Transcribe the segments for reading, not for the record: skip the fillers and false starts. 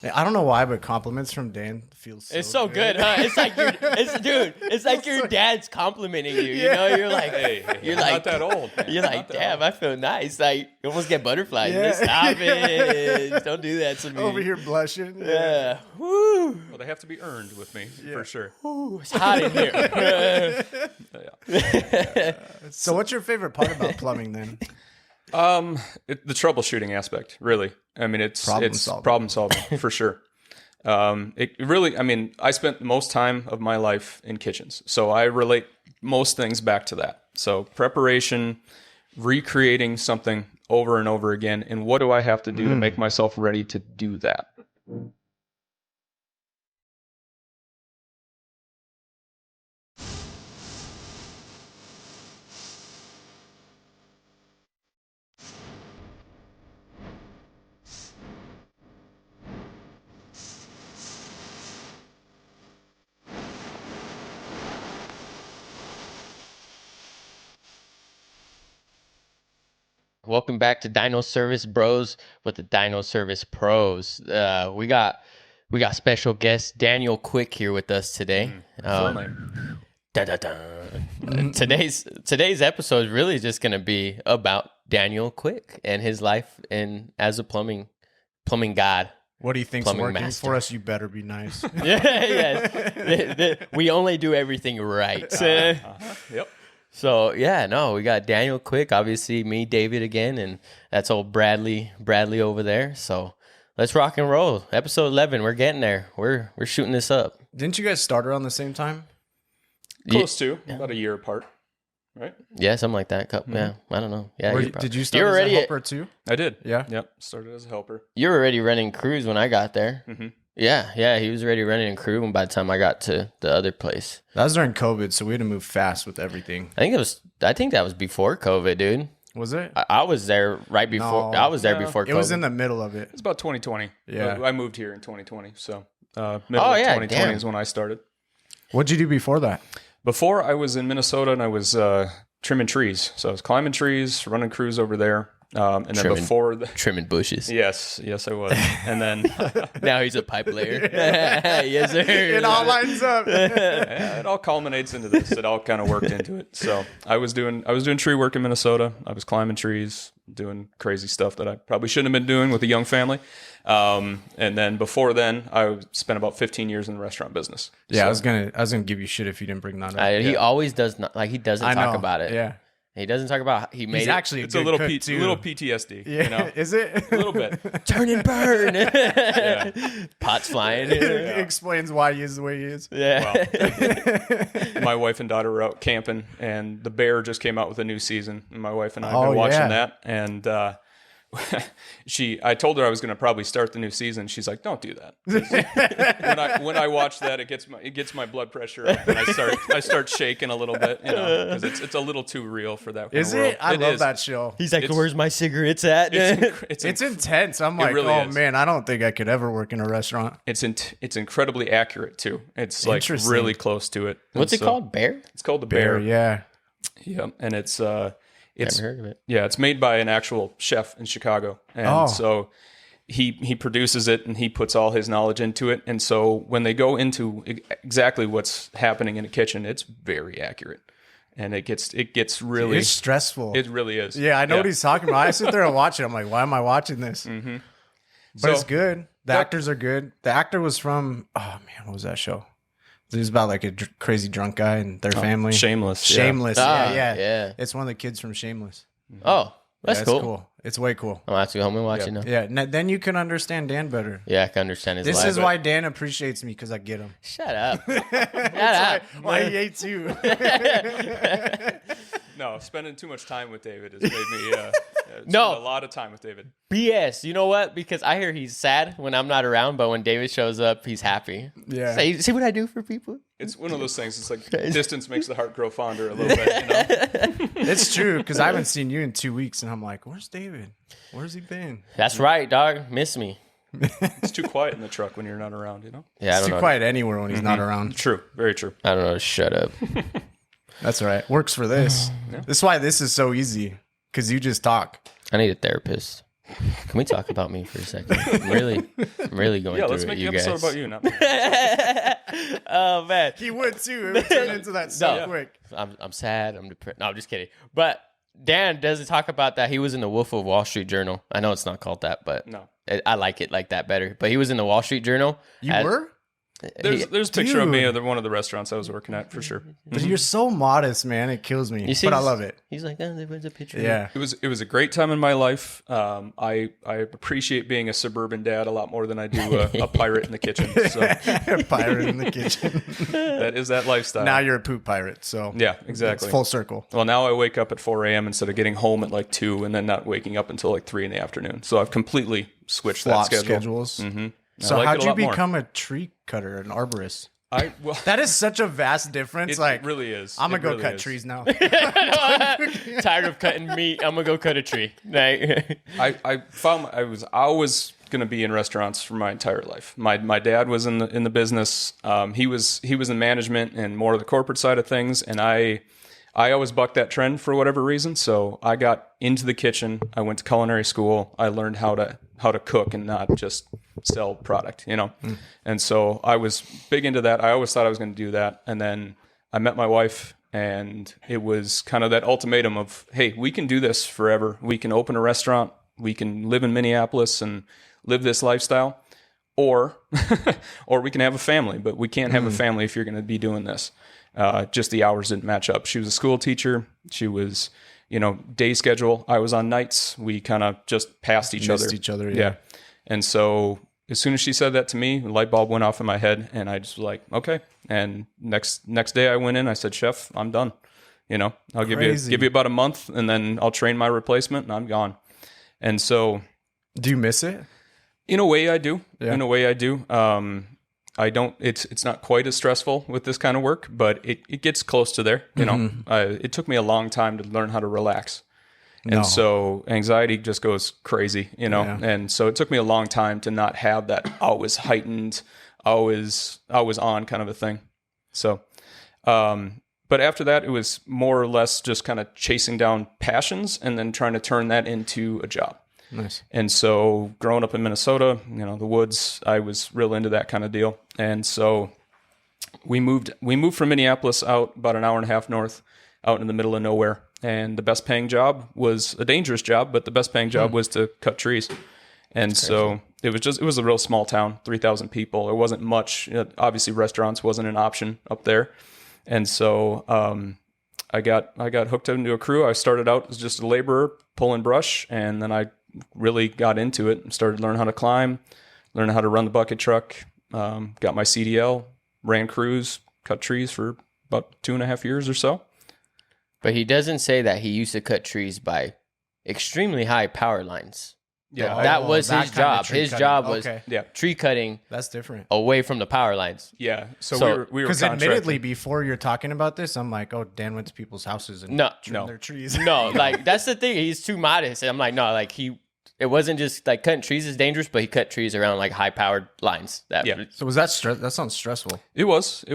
I don't know why, but compliments from Dan feels so It's so good, huh? It's like it's like your dad's complimenting you. You know, you're like, you're like, not that old. Man. You're like, damn, I feel nice. Like, you almost get butterflies. Yeah. Stop it! Don't do that to me. Over here blushing. Yeah. Woo. Well, they have to be earned with me for sure. Ooh, it's hot in here. So, what's your favorite part about plumbing then? The troubleshooting aspect, really. I mean, it's problem solving for sure. It really, I mean, I spent most time of my life in kitchens, so I relate most things back to that. So preparation, recreating something over and over again, and what do I have to do to make myself ready to do that? Welcome back to Dyno Service Bros with the Dyno Service Pros. We got special guest Daniel Quick here with us today. Today's episode is really just going to be about Daniel Quick and his life and as a plumbing god. What do you think's working master for us? You better be nice. We only do everything right. Yep. So, we got Daniel Quick, obviously me, David again, and that's old Bradley over there. So, let's rock and roll. Episode 11, we're getting there. We're shooting this up. Didn't you guys start around the same time? Close to, about a year apart, right? Yeah, something like that. Yeah, I don't know. Yeah, did you start as a helper too? I did. Yeah. Yep, started as a helper. You were already running crews when I got there. Mm-hmm. Yeah, he was already running a crew by the time I got to the other place. That was during COVID, so we had to move fast with everything. I think that was before COVID, dude. Was it? I was there right before. No, I was there before COVID. It was in the middle of it. It was about 2020. Yeah. I moved here in 2020, so middle of 2020 is when I started. What'd you do before that? Before, I was in Minnesota, and I was trimming trees. So I was climbing trees, running crews over there. And then trimming bushes. Yes, I was. And then now he's a pipe layer. Yes, sir. It all lines up. It all culminates into this. It all kind of worked into it. So I was doing tree work in Minnesota. I was climbing trees, doing crazy stuff that I probably shouldn't have been doing with a young family. And then before then, I spent about 15 years in the restaurant business. Yeah, so, I was gonna give you shit if you didn't bring that up. He always does not, like he doesn't talk about it. Yeah. He doesn't talk about he made He's it. Actually, it's a little PTSD. Yeah, you know? Is it a little bit? Turn and burn. Pots flying. It explains why he is the way he is. Yeah. Well, my wife and daughter were out camping, and The Bear just came out with a new season. And my wife and I have been watching that, and I told her I was going to probably start the new season. She's like, "Don't do that." when I watch that, it gets my blood pressure up, and I start shaking a little bit, because it's a little too real for that. Is world. it? I love that show. He's like, "Where's my cigarettes at?" It's intense. I'm like, really is. Man, I don't think I could ever work in a restaurant. It's incredibly accurate too. It's like really close to it. What's it called? Bear? It's called The Bear. Yeah. Yeah, and it's Never heard of it. Yeah, it's made by an actual chef in Chicago. And so he produces it and he puts all his knowledge into it. And so when they go into exactly what's happening in a kitchen, it's very accurate. And it gets really... It's stressful. It really is. Yeah, I know what he's talking about. I sit there and watch it. I'm like, why am I watching this? Mm-hmm. But it's good. The actors are good. The actor was from... Oh, man, what was that show? It was about like a crazy drunk guy and their family. Shameless. Shameless. Yeah. Yeah. It's one of the kids from Shameless. Oh, that's cool. Cool. It's way cool. I'll have to go home and watch it now. Yeah. Then you can understand Dan better. Yeah, I can understand his life. This is why Dan appreciates me, because I get him. Shut up. Shut up. Why he hates you. No, spending too much time with David has made me spend a lot of time with David. BS. You know what? Because I hear he's sad when I'm not around, but when David shows up, he's happy. Yeah. See what I do for people? It's one of those things. It's like distance makes the heart grow fonder a little bit. It's true, because I haven't seen you in 2 weeks, and I'm like, where's David? Where's he been? That's right, dog. Miss me. It's too quiet in the truck when you're not around, Yeah, it's too quiet anywhere when he's not around. True. Very true. I don't know. Shut up. That's all right. Works for this. That's why this is so easy, because you just talk. I need a therapist. Can we talk about me for a second? I'm really going through let's make it, an episode about you. Not me. Oh man, He would too. It would turn into that so quick. I'm sad. I'm depressed. No, I'm just kidding. But Dan doesn't talk about that. He was in the Wolf of Wall Street Journal. I know it's not called that, but No. I like it like that better. But he was in the Wall Street Journal. You were? There's a picture of me Dude. at one of the restaurants I was working at for sure. But you're so modest, man. It kills me. You see, but I love it. He's like, oh, there was a picture. Yeah. It was a great time in my life. I appreciate being a suburban dad a lot more than I do a pirate in the kitchen. So Pirate in the kitchen. that is that lifestyle. Now you're a poop pirate. So Yeah, exactly. it's full circle. Well, now I wake up at 4 a.m. instead of getting home at like 2 and then not waking up until like 3 in the afternoon. So I've completely switched Flop that schedule. schedules. Mm-hmm. So I like how'd it a you lot more. become a tree cutter, an arborist? Well, That is such a vast difference. it really is. I'm gonna It go really cut is. trees now. Tired of cutting meat. I'm gonna go cut a tree. Like, I found I was always going to be in restaurants for my entire life. My dad was in the business. He was in management and more of the corporate side of things, and I always bucked that trend for whatever reason. So I got into the kitchen. I went to culinary school. I learned how to cook and not just sell product, And so I was big into that. I always thought I was going to do that. And then I met my wife, and it was kind of that ultimatum of, hey, we can do this forever. We can open a restaurant. We can live in Minneapolis and live this lifestyle, or we can have a family, but we can't have a family if you're going to be doing this. Just the hours didn't match up. She was a school teacher. She was, day schedule. I was on nights. We kind of just passed each Missed other. each other, yeah. And so as soon as she said that to me, the light bulb went off in my head, and I just was like, okay. And next day I went in, I said, Chef, I'm done. I'll give you about a month, and then I'll train my replacement, and I'm gone. And so, Do you miss it? in a way, I do. Yeah. In a way, I do. I don't. It's not quite as stressful with this kind of work, but it gets close to there. It took me a long time to learn how to relax, and so anxiety just goes crazy. And so it took me a long time to not have that always heightened, always on kind of a thing. So, but after that, it was more or less just kind of chasing down passions and then trying to turn that into a job. Nice. And so growing up in Minnesota, the woods, I was real into that kind of deal. And so we moved from Minneapolis out about an hour and a half north, out in the middle of nowhere. And the best paying job was a dangerous job, but the best paying job was to cut trees. And so it was a real small town, 3,000 people. There wasn't much, obviously restaurants wasn't an option up there. And so, I got hooked into a crew. I started out as just a laborer pulling brush, and then I really got into it and started learning how to climb, learning how to run the bucket truck, got my CDL, ran crews, cut trees for about 2.5 years or so. but he doesn't say that he used to cut trees by extremely high power lines. Yeah. That was that his kind of job. tree His cutting. job was Okay. Yeah. tree cutting That's different. away from the power lines. Yeah. So So- we were Because contracted. admittedly, before you're talking about this, I'm like, oh, Dan went to people's houses and No. trimmed their trees. No, like that's the thing. He's too modest. And I'm like, no, like it wasn't just like cutting trees is dangerous, but he cut trees around like high powered lines. Yeah. So was that stress? That sounds stressful. It was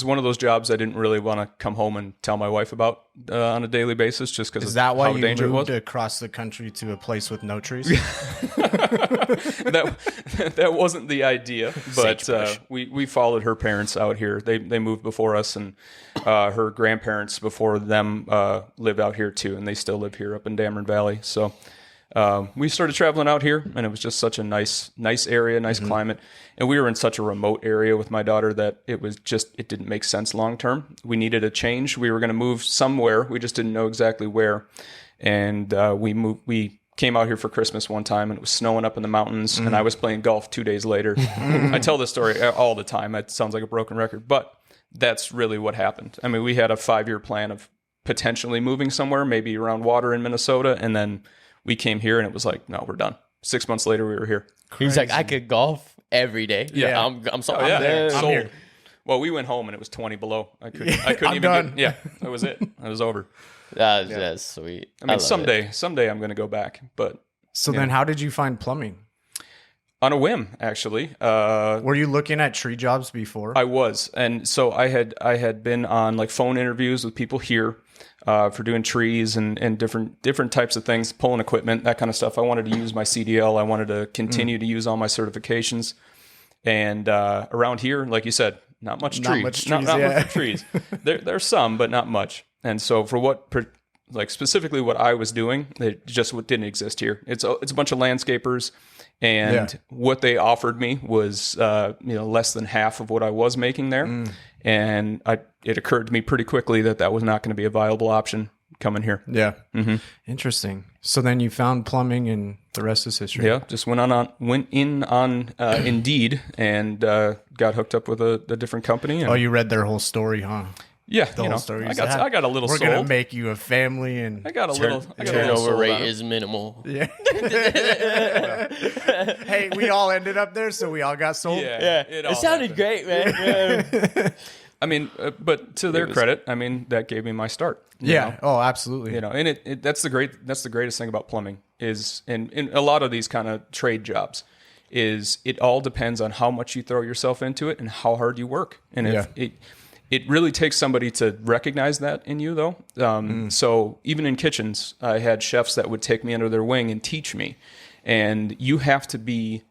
one of those jobs I didn't really want to come home and tell my wife about on a daily basis, just because Is that why how you dangerous it was. moved across the country to a place with no trees? that wasn't the idea, but Sagebrush. we followed her parents out here. They moved before us, and her grandparents before them live out here too, and they still live here up in Dameron Valley. So we started traveling out here, and it was just such a nice area, nice climate, and we were in such a remote area with my daughter that it didn't make sense long term. We needed a change. We were going to move somewhere. We just didn't know exactly where, and we came out here for Christmas one time, and it was snowing up in the mountains, and I was playing golf 2 days later. I tell this story all the time. It sounds like a broken record, but that's really what happened. I mean, we had a 5-year plan of potentially moving somewhere, maybe around water in Minnesota, and then we came here, and it was like, no, we're done. 6 months later, we were here. He's like, I could golf every day. Yeah. I'm so Oh, I'm yeah, there. sold. here. Well, we went home, and it was 20 below. I couldn't I'm even done. get. Yeah, that was it. That was over. That's sweet. I mean, love it. someday I'm going to go back, but So then how did you find plumbing? on a whim, actually. Were you looking at tree jobs before? I was, and so I had been on like phone interviews with people here, for doing trees and different types of things, pulling equipment, that kind of stuff. I wanted to use my CDL. I wanted to continue to use all my certifications. And around here, like you said, not much trees. Not much for trees. There's some, but not much. And so for specifically what I was doing, it just didn't exist here. It's a bunch of landscapers, and what they offered me was less than half of what I was making there. And it occurred to me pretty quickly that was not going to be a viable option coming here. Yeah. Interesting. So then you found plumbing, and the rest is history. Yeah, just went in on Indeed and got hooked up with a different company. And, you read their whole story, huh? Yeah, the whole story. I got a little. We're gonna make you a family, and turnover rate is minimal. Yeah. Hey, we all ended up there, so we all got sold. Yeah. It sounded great, man. I mean, but to their credit, I mean, that gave me my start. You know? Oh, absolutely. And that's the greatest thing about plumbing is, and in a lot of these kind of trade jobs, is it all depends on how much you throw yourself into it and how hard you work. And if it really takes somebody to recognize that in you, though. So even in kitchens, I had chefs that would take me under their wing and teach me. And you have to be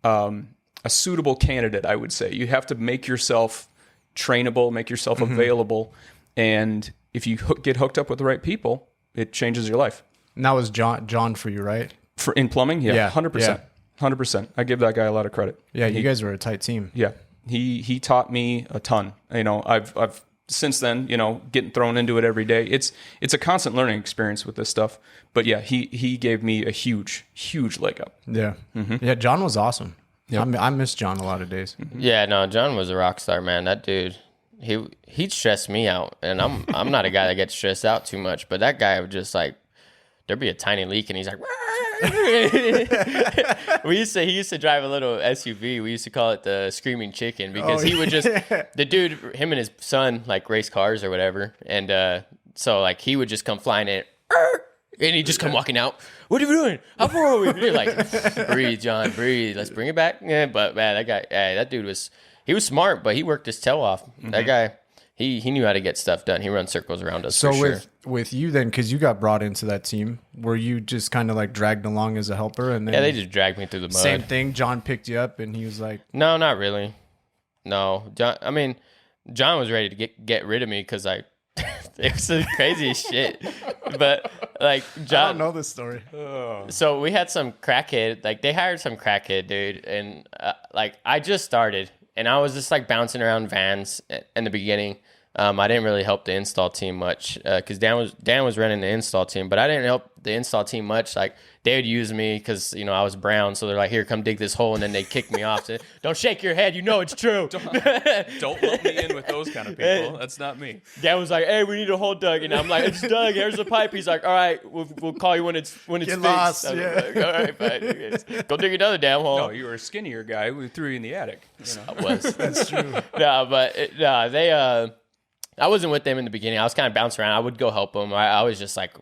a suitable candidate, I would say. You have to make yourself trainable, make yourself available. And if you get hooked up with the right people, it changes your life. And that was John for you, right? In plumbing? Yeah, 100%. 100%. I give that guy a lot of credit. Yeah, you guys were a tight team. Yeah. He taught me a ton. I've since then, getting thrown into it every day. It's a constant learning experience with this stuff. But yeah, he gave me a huge leg up. Yeah. Yeah, John was awesome. Yep. I miss John a lot of days. Yeah, no, John was a rock star, man. That dude, he'd stress me out, and I'm not a guy that gets stressed out too much, but that guy would just like, there'd be a tiny leak, and he's like, he used to drive a little SUV. We used to call it the Screaming Chicken because he would just the dude, him and his son like race cars or whatever, and so like he would just come flying in. And he'd just come walking out. What are we doing? How far are we? You're like, breathe, John, breathe. Let's bring it back. Yeah, but man, that guy, that dude was smart, but he worked his tail off. That guy, he knew how to get stuff done. He runs circles around us. So with you then, because you got brought into that team, were you just kind of like dragged along as a helper? And then they just dragged me through the mud. Same thing. John picked you up, and he was like, no, not really. No, John was ready to get rid of me because it was the craziest shit. But like John, I don't know this story. So we had some crackhead, like they hired some crackhead dude, and like I just started, and I was just like bouncing around vans in the beginning. I didn't really help the install team much because Dan was running the install team, but I didn't help the install team much. Like they would use me because I was brown, so they're like, "Here, come dig this hole," and then they kick me off. So, don't shake your head, it's true. Don't lump me in with those kind of people. That's not me. Dan was like, "Hey, we need a hole dug," and I'm like, "It's dug. Here's the pipe." He's like, "All right, we'll call you when it's fixed." Lost, like, all right, fine. Go dig another damn hole. No, you were a skinnier guy. We threw you in the attic. I was. That's true. No, but they. I wasn't with them in the beginning. I was kind of bouncing around. I would go help them. I was just like,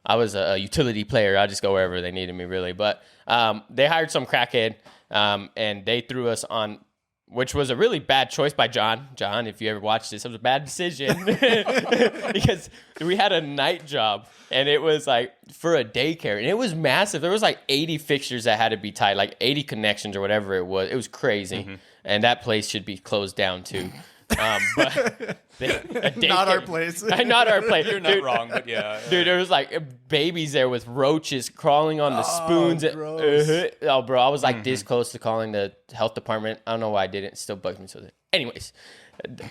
I was a utility player. I'd just go wherever they needed me, really. But they hired some crackhead, and they threw us on, which was a really bad choice by John. John, if you ever watched this, it was a bad decision because we had a night job, and it was like for a daycare, and it was massive. There was like 80 fixtures that had to be tied, like 80 connections or whatever it was. It was crazy, and that place should be closed down too. But not our place. Not our place. You're not wrong, but yeah. Dude, there was like babies there with roaches crawling on the spoons. Gross. Oh, bro, I was like this close to calling the health department. I don't know why I didn't. It still bugs me. So, anyways,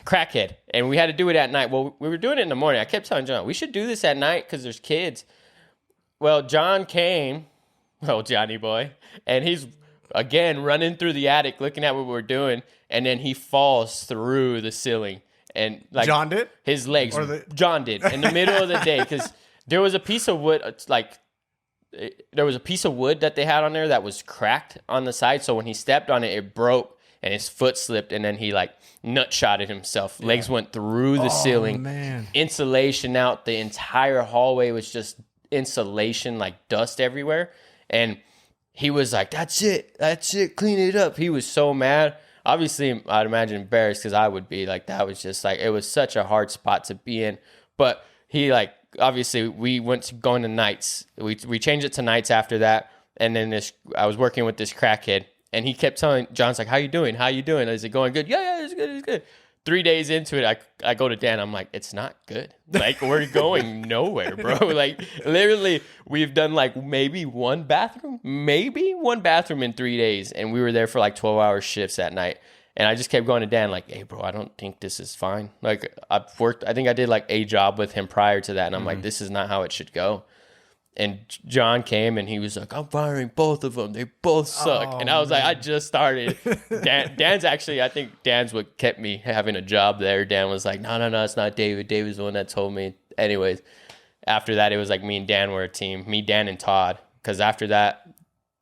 crackhead, and we had to do it at night. Well, we were doing it in the morning. I kept telling John we should do this at night because there's kids. Well, John came, Johnny boy, and he's again running through the attic looking at what we're doing. And then he falls through the ceiling, and like John did his legs. John did in the middle of the day because there was a piece of wood, that they had on there that was cracked on the side. So when he stepped on it, it broke, and his foot slipped, and then he like nut shotted himself. Yeah. Legs went through the ceiling. Man. Insulation out. The entire hallway was just insulation, like dust everywhere. And he was like, "That's it, clean it up." He was so mad. Obviously, I'd imagine embarrassed because I would be like, that was just like, it was such a hard spot to be in. But he like, obviously we went to going to nights. We changed it to nights after that. And then I was working with this crackhead, and he kept telling John's like, how you doing? How you doing? Is it going good? Yeah, it's good. It's good. 3 days into it, I go to Dan. I'm like, it's not good. Like, we're going nowhere, bro. Like, literally, we've done like maybe one bathroom in 3 days. And we were there for like 12-hour shifts at night. And I just kept going to Dan like, hey, bro, I don't think this is fine. Like, I think I did like a job with him prior to that. And I'm like, this is not how it should go. And John came and he was like, I'm firing both of them. They both suck. And I was like, I just started. Dan's actually, I think Dan's what kept me having a job there. Dan was like, no, it's not David. David's the one that told me. Anyways, after that, it was like me and Dan were a team. Me, Dan, and Todd. Because after that,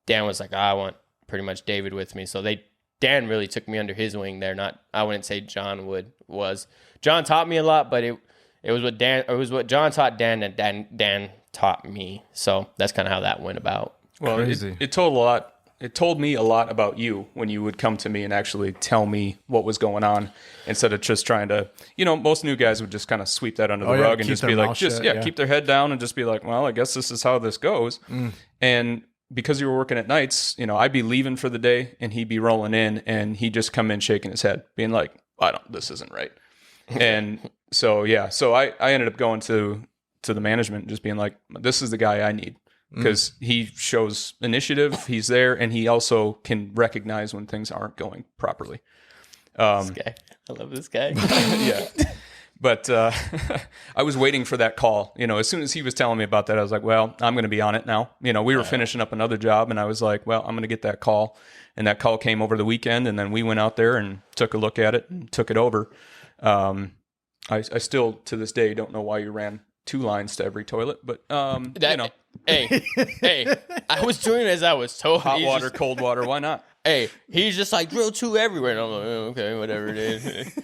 Dan was like, I want pretty much David with me. So Dan really took me under his wing there. I wouldn't say John was. John taught me a lot, but it was what John taught Dan and Dan taught me. So that's kind of how that went about. Well, it told me a lot about you when you would come to me and actually tell me what was going on instead of just trying to, most new guys would just kind of sweep that under the rug and just be like, keep their head down and just be like, well, I guess this is how this goes. And because you were working at nights, I'd be leaving for the day and he'd be rolling in and he'd just come in shaking his head being like, this isn't right. And so I ended up going to the management and just being like, this is the guy I need because he shows initiative, he's there, and he also can recognize when things aren't going properly. This guy. I love this guy. Yeah. But I was waiting for that call. As soon as he was telling me about that, I was like, well, I'm going to be on it now. We were finishing up another job, and I was like, well, I'm going to get that call. And that call came over the weekend, and then we went out there and took a look at it and took it over. I still, to this day, don't know why you ran 2 lines to every toilet, but Hey, I was doing it as I was told. Hot water, cold water, why not? Hey, he's just like, drill 2 everywhere. And I'm like, okay, whatever it is.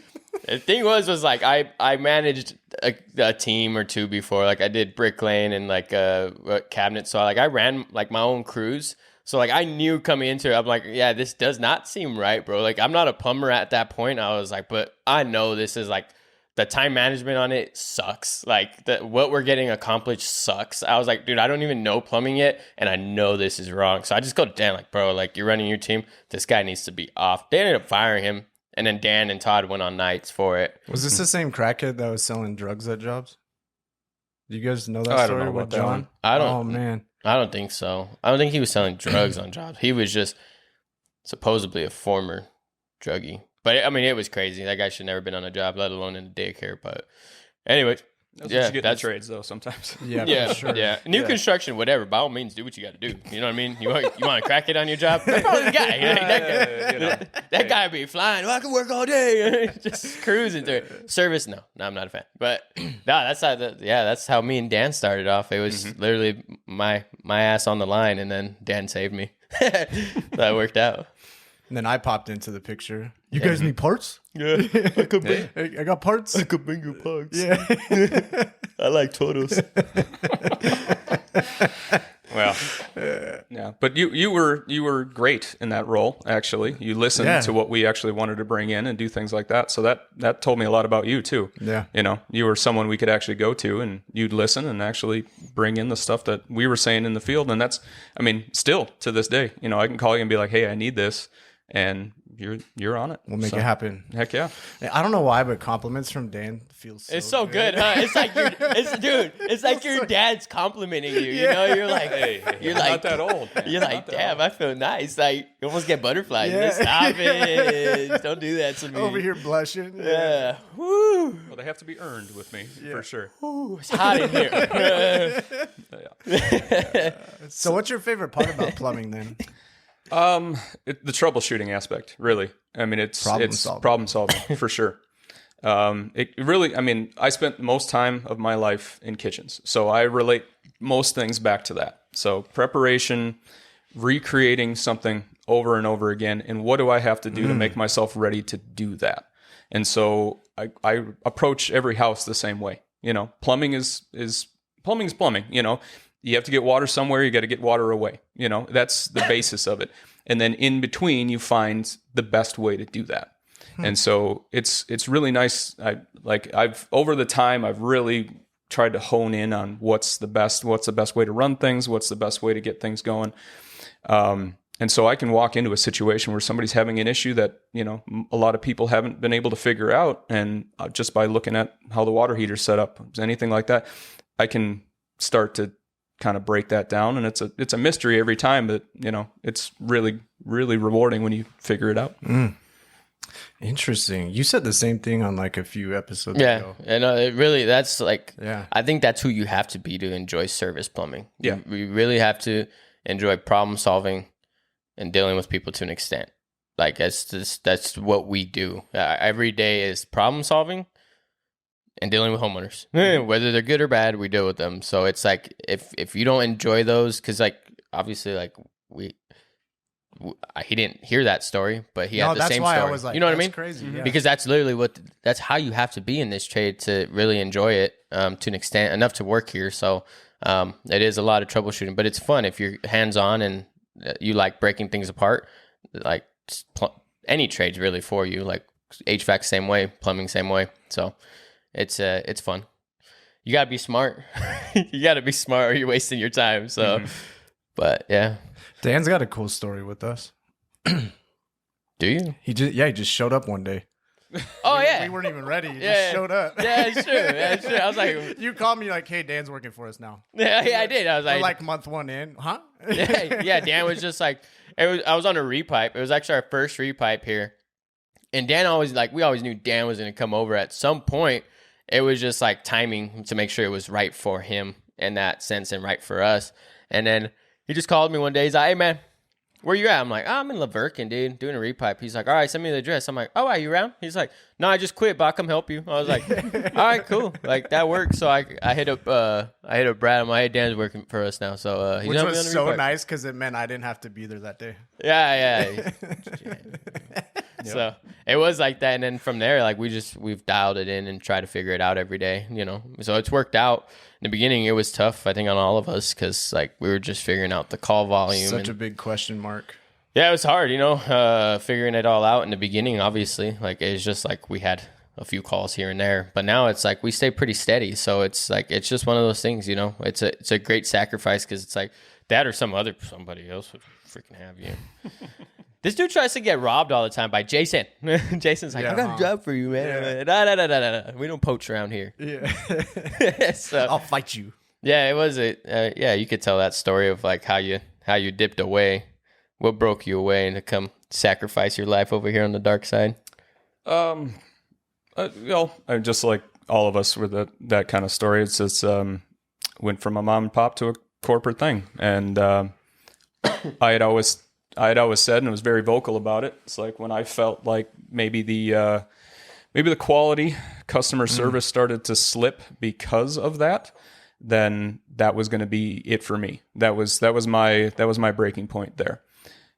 The thing was like, I managed a team or 2 before. Like, I did bricklaying and like cabinets. So I ran like my own crews. So like, I knew coming into it, I'm like, yeah, this does not seem right, bro. Like, I'm not a plumber at that point. I was like, but I know this is like, the time management on it sucks. Like, what we're getting accomplished sucks. I was like, dude, I don't even know plumbing yet, and I know this is wrong. So I just go to Dan, like, bro, like, you're running your team. This guy needs to be off. They ended up firing him, and then Dan and Todd went on nights for it. Was this the same crackhead that was selling drugs at jobs? Do you guys know that story with John? Oh, man. I don't think so. I don't think he was selling drugs on jobs. He was just supposedly a former druggie. But, I mean, it was crazy. That guy should never been on a job, let alone in a daycare. But, anyway. That's what you get in the trades, though, sometimes. Yeah, for sure. Yeah. New construction, whatever. By all means, do what you got to do. You know what I mean? You want to crack it on your job? That's probably the guy. That guy be flying. I can work all day. Just cruising through it. Service, no, I'm not a fan. But, that's how me and Dan started off. It was literally my ass on the line, and then Dan saved me. That worked out. And then I popped into the picture. You guys need parts? Yeah. I got parts. I could bring you parts. Yeah. I like turtles. Well, yeah. But you were great in that role, actually. You listened to what we actually wanted to bring in and do things like that. So that told me a lot about you, too. Yeah. You were someone we could actually go to, and you'd listen and actually bring in the stuff that we were saying in the field. And that's, I mean, still to this day, I can call you and be like, hey, I need this. And you're on it. We'll make it happen. Heck yeah. I don't know why, but compliments from Dan feels so it's so good, huh? It's like it's like your dad's complimenting you. You know, you're like, you're like, not that old. Man. You're like, damn, I feel nice. Like, you almost get butterflies. Yeah. Stop it! Don't do that to me. Over here blushing. Yeah. Woo. Well, they have to be earned with me for sure. Woo, it's hot in here. So, what's your favorite part about plumbing then? The troubleshooting aspect, really. I mean, it's problem solving for sure. It really, I mean, I spent most time of my life in kitchens, so I relate most things back to that. So preparation, recreating something over and over again, and what do I have to do to make myself ready to do that? And so I approach every house the same way. Plumbing is plumbing. You have to get water somewhere. You got to get water away. That's the basis of it. And then in between, you find the best way to do that. And so it's really nice. I've over the time, I've really tried to hone in on what's the best way to run things, what's the best way to get things going. And so I can walk into a situation where somebody's having an issue that, a lot of people haven't been able to figure out. And just by looking at how the water heater's set up, anything like that, I can start to kind of break that down. And it's a mystery every time, but it's really, really rewarding when you figure it out. Interesting. You said the same thing on like a few episodes ago. And it really, that's like, I think that's who you have to be to enjoy service plumbing. Yeah. You really have to enjoy problem solving and dealing with people to an extent. Like that's what we do. Every day is problem solving and dealing with homeowners. Whether they're good or bad, we deal with them. So it's like, if you don't enjoy those, because like, obviously like he didn't hear that story, but he had the same story. I was like, you know what I mean? Crazy. Yeah. Because that's literally that's how you have to be in this trade to really enjoy it to an extent, enough to work here. So it is a lot of troubleshooting, but it's fun if you're hands-on and you like breaking things apart. Like any trade's really for you. Like HVAC same way, plumbing same way. So it's fun. You gotta be smart. You gotta be smart, or you're wasting your time. So, but yeah. Dan's got a cool story with us. Do you? He just showed up one day. Oh, we weren't even ready. He just showed up. Yeah, it's true. It's true. I was like, you called me like, hey, Dan's working for us now. Yeah, I did. I was We're like month 1 in, huh? yeah. Dan was just like, I was on a repipe. It was actually our first repipe here, and Dan we always knew Dan was going to come over at some point. It was just like timing to make sure it was right for him in that sense and right for us. And then he just called me one day. He's like, hey, man, where you at? I'm like, I'm in Laverkin, dude, doing a repipe. He's like, all right, send me the address. I'm like, oh, are you around? He's like, no, I just quit, but I'll come help you. I was like, all right, cool. Like, that works. So I hit up Brad. I'm like, hey, Dan's working for us now. So he's which was on the so repipe. nice because it meant I didn't have to be there that day. Yeah. So it was like that. And then from there, like we've dialed it in and try to figure it out every day, So it's worked out. In the beginning, it was tough, I think, on all of us because like we were just figuring out the call volume. Such a big question mark. Yeah, it was hard, figuring it all out in the beginning, obviously. Like it's just like we had a few calls here and there, but now it's like we stay pretty steady. So it's like it's just one of those things, It's a great sacrifice because it's like that or somebody else would freaking have you. This dude tries to get robbed all the time by Jason. Jason's like, I got a job for you, man. No. We don't poach around here. Yeah. So, I'll fight you. Yeah, it was you could tell that story of like how you dipped away. What broke you away and to come sacrifice your life over here on the dark side? I'm just like all of us with that kind of story. It's just went from a mom and pop to a corporate thing. And I had always said, and I was very vocal about it. It's like when I felt like maybe the quality customer service started to slip because of that, then that was going to be it for me. That was my breaking point there.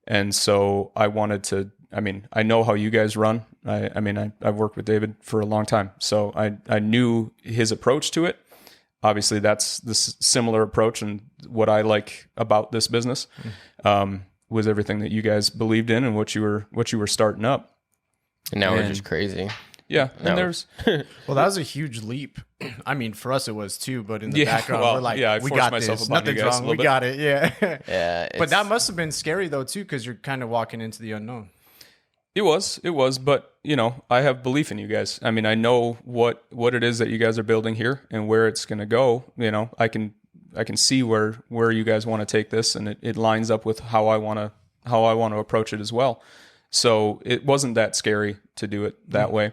And so I wanted to, I know how you guys run. I've worked with David for a long time. So I knew his approach to it. Obviously that's the similar approach, and what I like about this business, was everything that you guys believed in and what you were starting up. And now we're just crazy. Yeah. And there's well, that was a huge leap. For us it was too, but in the background we're like, we got this. Nothing's wrong. We got it. Yeah. Yeah. But that must have been scary though too, because you're kind of walking into the unknown. It was, but I have belief in you guys. I know what it is that you guys are building here and where it's going to go. I can see where you guys want to take this, and it lines up with how I want to approach it as well. So it wasn't that scary to do it that way.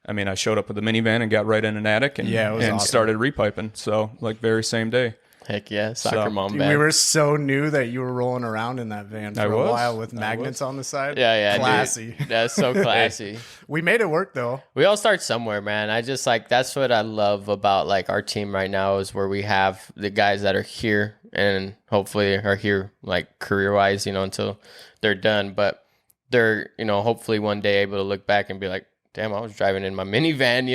I showed up with a minivan and got right in an attic and awesome. Started repiping. So like very same day. Heck yeah, soccer mom van. We were so new that you were rolling around in that van for a while with magnets on the side. Yeah, classy. Dude. That's so classy. We made it work though. We all start somewhere, man. I just that's what I love about like our team right now is where we have the guys that are here and hopefully are here like career wise, until they're done. But they're, hopefully one day able to look back and be like, damn, I was driving in my minivan,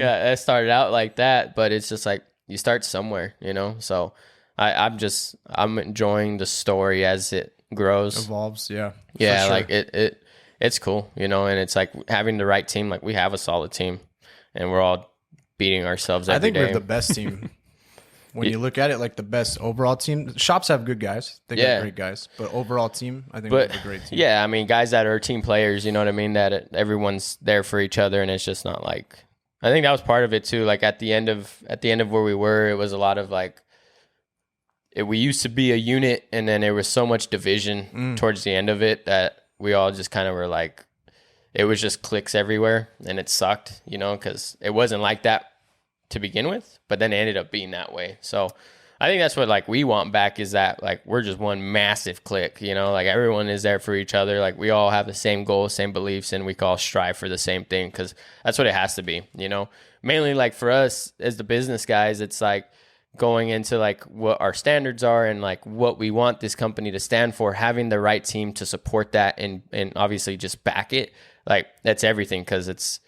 I started out like that, but it's just like, you start somewhere, so I'm enjoying the story as it grows, evolves. Yeah. Sure. Like it's cool, and it's like having the right team. Like we have a solid team and we're all beating ourselves every day. I think we're the best team. When you look at it, like the best overall team, shops have good guys. They got great guys. But overall team, I think we're a great team. Yeah, I mean, guys that are team players, you know what I mean? That everyone's there for each other, and it's just not like, I think that was part of it too. Like at the end of where we were, it was a lot of like, we used to be a unit, and then there was so much division towards the end of it that we all just kind of were like, it was just cliques everywhere, and it sucked, you know, because it wasn't like that to begin with, but then it ended up being that way. So I think that's what like we want back, is that like we're just one massive clique, you know, like everyone is there for each other. Like we all have the same goals, same beliefs, and we all strive for the same thing, because that's what it has to be, you know. Mainly like for us as the business guys, it's like going into like what our standards are and like what we want this company to stand for, having the right team to support that and obviously just back it. Like that's everything, because it's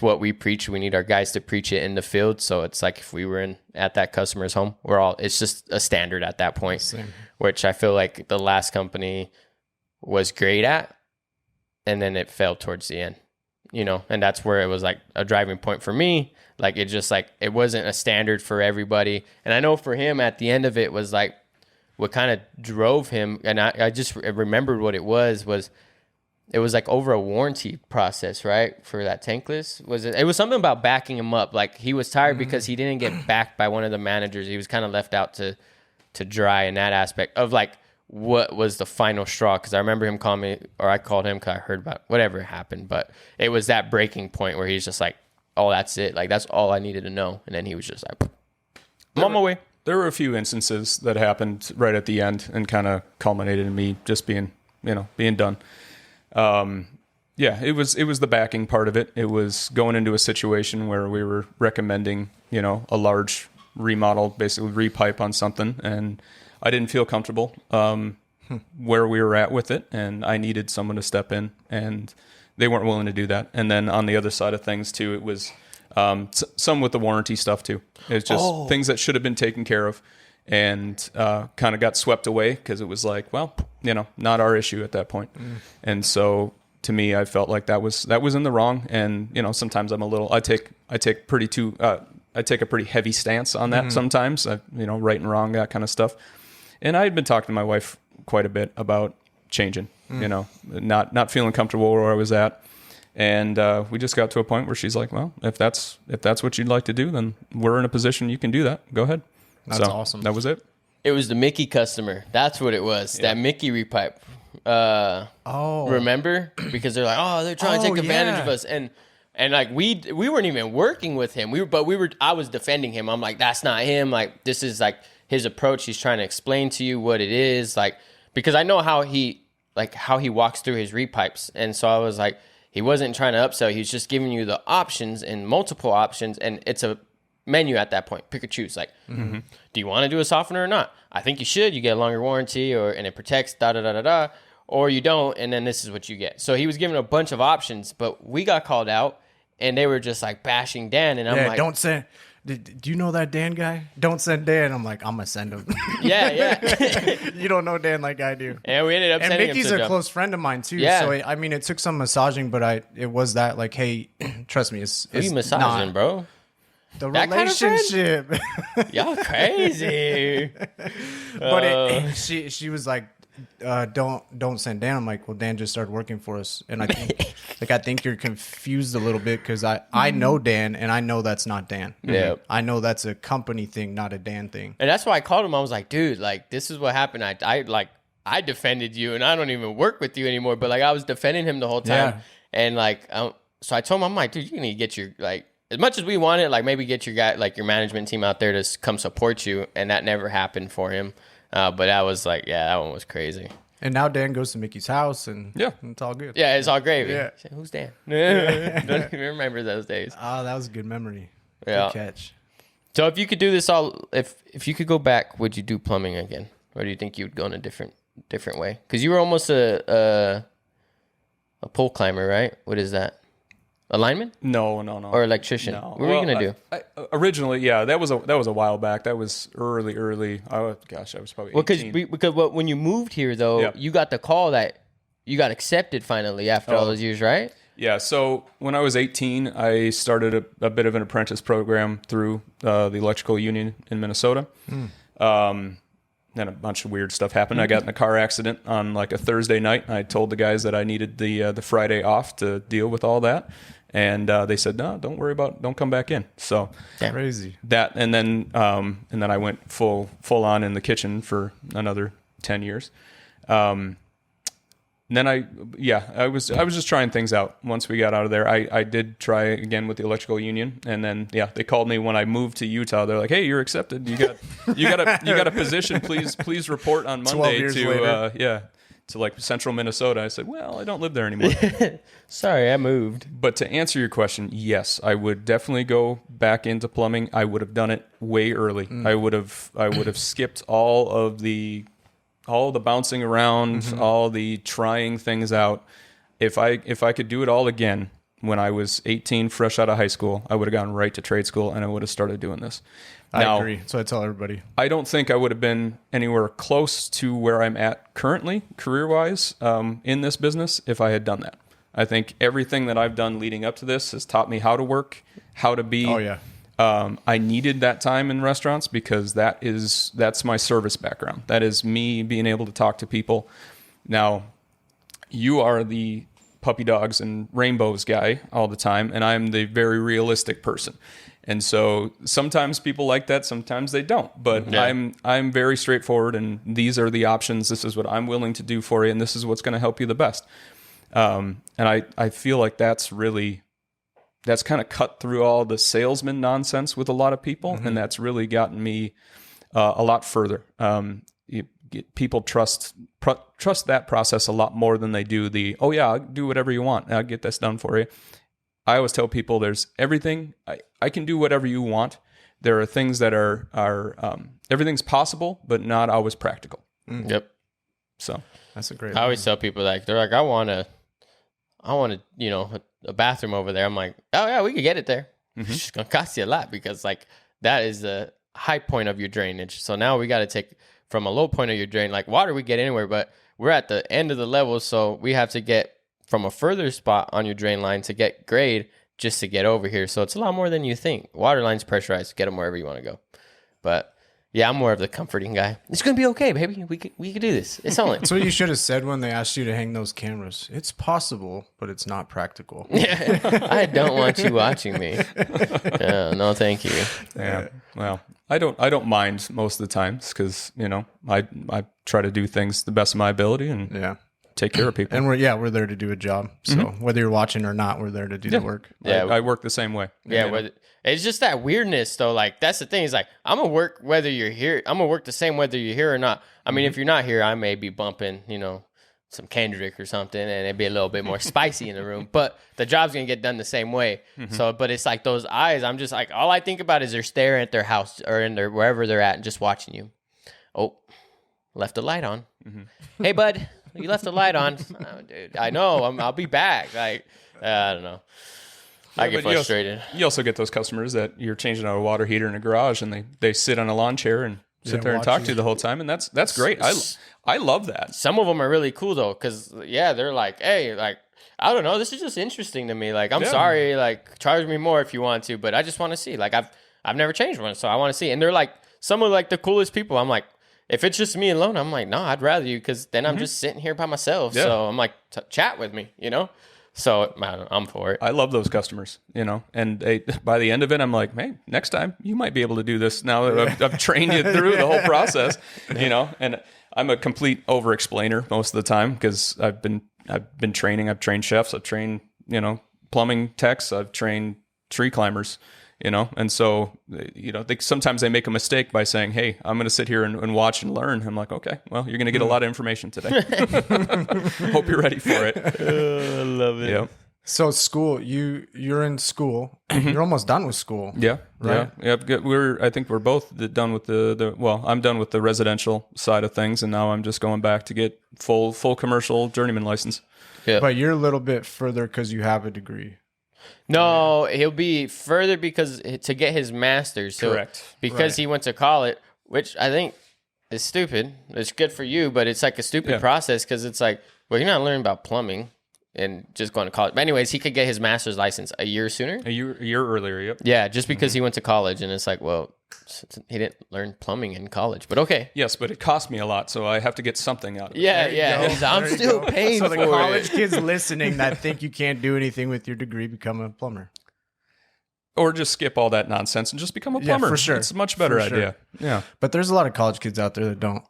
what we preach. We need our guys to preach it in the field. So it's like if we were at that customer's home, it's just a standard at that point, which I feel like the last company was great at, and then it failed towards the end, you know, and that's where it was like a driving point for me. Like it just like, it wasn't a standard for everybody. And I know for him at the end of it was like what kind of drove him. And I just remembered what it was it was like over a warranty process, right? For that Tankless. It was something about backing him up. Like he was tired because he didn't get backed by one of the managers. He was kind of left out to dry in that aspect of like what was the final straw. Because I remember him calling me, or I called him because I heard about whatever happened. But it was that breaking point where he's just like, oh, that's it. Like that's all I needed to know. And then he was just like, I'm on my way. There were a few instances that happened right at the end and kind of culminated in me just being done. It was the backing part of it. It was going into a situation where we were recommending, you know, a large remodel, basically repipe on something. And I didn't feel comfortable, where we were at with it. And I needed someone to step in, and they weren't willing to do that. And then on the other side of things too, it was, some with the warranty stuff too. It's just things that should have been taken care of, and kind of got swept away because it was like, well, you know, not our issue at that point. And so to me, I felt like that was in the wrong. And you know, sometimes I take a pretty heavy stance on that sometimes. You know, right and wrong, that kind of stuff. And I had been talking to my wife quite a bit about changing. You know, not feeling comfortable where I was at. And we just got to a point where she's like, well, if that's what you'd like to do, then we're in a position you can do that. Go ahead. That's awesome. That was it. It was the Mickey customer. That's what it was. Yeah. That Mickey repipe. Remember? Because they're like, they're trying to take advantage of us. And like we weren't even working with him. I was defending him. I'm like, that's not him. Like this is like his approach. He's trying to explain to you what it is. Like, because I know how he walks through his repipes. And so I was like, he wasn't trying to upsell. He's just giving you the options and multiple options. And it's a menu at that point. Pick or choose. Like, do you want to do a softener or not? I think you should. You get a longer warranty, and it protects or you don't, and then this is what you get. So he was giving a bunch of options, but we got called out, and they were just like bashing Dan, and I'm like, don't send. Do you know that Dan guy? Don't send Dan. I'm like, I'm gonna send him. Yeah. You don't know Dan like I do. And we ended up sending him. And Mickey's a close friend of mine too. Yeah. So I mean, it took some massaging, but it was that like, hey, trust me, it's you massaging, bro. The that relationship. Kind of y'all crazy. But she was like, don't send Dan. I'm like, well, Dan just started working for us, and I think you're confused a little bit because I know Dan, and I know that's not Dan. Yeah, I know that's a company thing, not a Dan thing. And that's why I called him. I was like, dude, like this is what happened. I defended you, and I don't even work with you anymore. But like I was defending him the whole time, and like so I told him, I'm like, dude, you need to get your like. As much as we wanted, like maybe get your guy, like your management team out there to come support you, and that never happened for him. But that was like, that one was crazy. And now Dan goes to Mickey's house, and it's all good. Yeah, it's all great. Yeah. Who's Dan? Don't even remember those days. Oh, that was a good memory. Yeah. Good catch. So if you could do this if you could go back, would you do plumbing again, or do you think you would go in a different way? Because you were almost a pole climber, right? What is that? A lineman? No. Or electrician? No. What were you gonna do? Originally, that was a while back. That was early. Oh gosh, I was probably 18. Because when you moved here though, you got the call that you got accepted finally after all those years, right? Yeah. So when I was 18, I started a bit of an apprentice program through the electrical union in Minnesota. Then a bunch of weird stuff happened. I got in a car accident on like a Thursday night. I told the guys that I needed the Friday off to deal with all that. And they said, no, don't worry don't come back in. So crazy that, and then I went full on in the kitchen for another 10 years. Then I was just trying things out. Once we got out of there, I did try again with the electrical union, and then they called me when I moved to Utah. They're like, "Hey, you're accepted. You got a position. Please report on Monday to like central Minnesota." I said, "Well, I don't live there anymore." Sorry, I moved. But to answer your question, yes, I would definitely go back into plumbing. I would have done it way early. I would have skipped all the bouncing around, all the trying things out. If I could do it all again when I was 18, fresh out of high school, I would have gone right to trade school and I would have started doing this. I agree. So I tell everybody. I don't think I would have been anywhere close to where I'm at currently, career-wise, in this business if I had done that. I think everything that I've done leading up to this has taught me how to work, how to be. Oh, yeah. I needed that time in restaurants because that's my service background. That is me being able to talk to people. Now, you are the puppy dogs and rainbows guy all the time, and I'm the very realistic person. And so sometimes people like that, sometimes they don't. But I'm very straightforward, and these are the options. This is what I'm willing to do for you, and this is what's going to help you the best. And I feel like that's kind of cut through all the salesman nonsense with a lot of people, and that's really gotten me a lot further. People trust that process a lot more than they do I'll do whatever you want. I'll get this done for you. I always tell people there's everything. I can do whatever you want. There are things that are everything's possible, but not always practical. Yep. So that's a great. I always tell people they're like, I want to, a bathroom over there. I'm like, oh yeah, we could get it there. It's just gonna cost you a lot because like that is the high point of your drainage. So now we got to take from a low point of your drain. Like water, we get anywhere, but we're at the end of the level, so we have to get from a further spot on your drain line to get grade just to get over here. So it's a lot more than you think. Water line's pressurized. Get them wherever you want to go. But yeah, I'm more of the comforting guy. It's gonna be okay, baby. We could do this. It's only. That's what you should have said when they asked you to hang those cameras. It's possible, but it's not practical. Yeah, I don't want you watching me. Yeah, no, thank you. Yeah. Well, I don't mind most of the times because I try to do things the best of my ability and take care of people. And we're there to do a job. So whether you're watching or not, we're there to do the work. Yeah, I work the same way. Yeah, it's just that weirdness though. Like that's the thing. Is like I'm gonna work whether you're here. I'm gonna work the same whether you're here or not. I mean, if you're not here, I may be bumping, some Kendrick or something, and it'd be a little bit more spicy in the room. But the job's gonna get done the same way. So, but it's like those eyes. I'm just like all I think about is they're staring at their house or in their wherever they're at and just watching you. Oh, left the light on. Hey, bud. You left the light on. Oh, dude, I know. I'll be back. Like, I don't know. I get frustrated. You also get those customers that you're changing out a water heater in a garage, and they sit on a lawn chair and sit there and talk to you the whole time, and that's great. I love that. Some of them are really cool though, because they're like, hey, like I don't know, this is just interesting to me. Like I'm sorry, like charge me more if you want to, but I just want to see. Like I've never changed one, so I want to see. And they're like some of like the coolest people. I'm like. If it's just me alone, I'm like, no, I'd rather you because then I'm just sitting here by myself. Yeah. So I'm like, chat with me, So I'm for it. I love those customers, and by the end of it, I'm like, hey, next time you might be able to do this now that I've trained you through the whole process, and I'm a complete over explainer most of the time because I've been training. I've trained chefs. I've trained, plumbing techs. I've trained tree climbers. And so, sometimes they make a mistake by saying, hey, I'm going to sit here and watch and learn. I'm like, okay, well, you're going to get a lot of information today. Hope you're ready for it. I love it. Yep. So school, you're in school. You're almost done with school. Yeah. Right? Yeah. I think we're both done with I'm done with the residential side of things. And now I'm just going back to get full commercial journeyman license. Yeah. But you're a little bit further because you have a degree. No, he'll be further because to get his master's. So correct. Because he went to college, which I think is stupid. It's good for you, but it's like a stupid process because it's like, well, you're not learning about plumbing. and just going to college. But anyways, he could get his master's license a year sooner. A year earlier, yep. Yeah, just because he went to college, and it's like, well, he didn't learn plumbing in college, but okay. Yes, but it cost me a lot, so I have to get something out of it. Yeah. He's like, I'm still paying So for the college it. kids listening that think you can't do anything with your degree, become a plumber. Or just skip all that nonsense and just become a plumber. For sure. It's a much better idea. Yeah. But there's a lot of college kids out there that don't.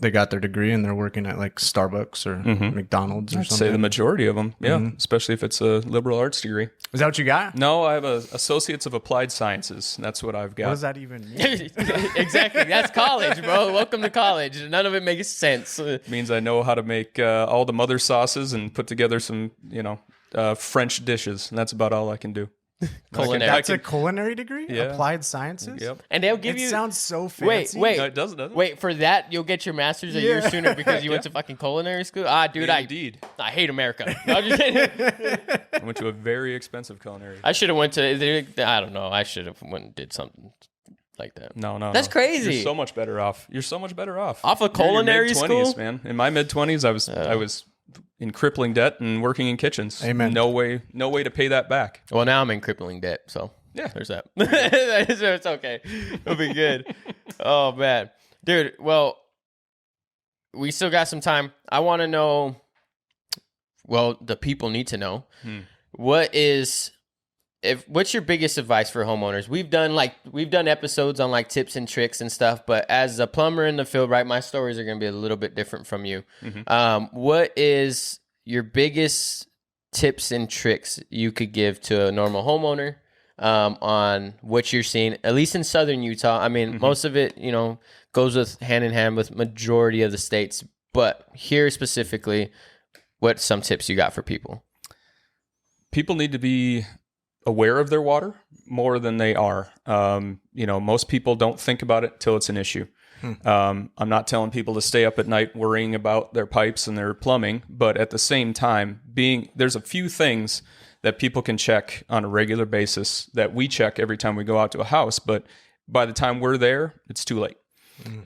They got their degree and they're working at like Starbucks or McDonald's or I'd something. say the majority of them. Yeah. Especially if it's a liberal arts degree. Is that what you got? No, I have a Associates of Applied Sciences. That's what I've got. What does that even mean? Exactly. That's college, bro. Welcome to college. None of it makes sense. It means I know how to make all the mother sauces and put together some, French dishes. And that's about all I can do. Culinary. That's a culinary degree? Yeah. Applied sciences? Yep. And they'll give It you. sounds so Wait, fancy. wait. No, it doesn't. Wait, for that, you'll get your master's a year sooner because you went to fucking culinary school? Dude, Indeed. I hate America. No, I'm just kidding. I went to a very expensive culinary. I should have went to, I don't know. I should have went and did something like that. No. That's crazy. You're so much better off. Off of culinary You're in your mid-20s, school? man. In my mid-20s, I was in crippling debt and working in kitchens. Amen. No way to pay that back. Well, now I'm in crippling debt, so Yeah. there's that. It's okay. It'll be good. Oh, man. Dude, well, we still got some time. I want to know, well, the people need to know, what's your biggest advice for homeowners? We've done episodes on like tips and tricks and stuff, but as a plumber in the field, right, my stories are going to be a little bit different from you. What is your biggest tips and tricks you could give to a normal homeowner on what you're seeing, at least in southern Utah? I mean, most of it, goes with hand in hand with majority of the states, but here specifically, what some tips you got for people? People need to be aware of their water more than they are. Most people don't think about it till it's an issue. I'm not telling people to stay up at night worrying about their pipes and their plumbing, but at the same time, there's a few things that people can check on a regular basis that we check every time we go out to a house, but by the time we're there, it's too late.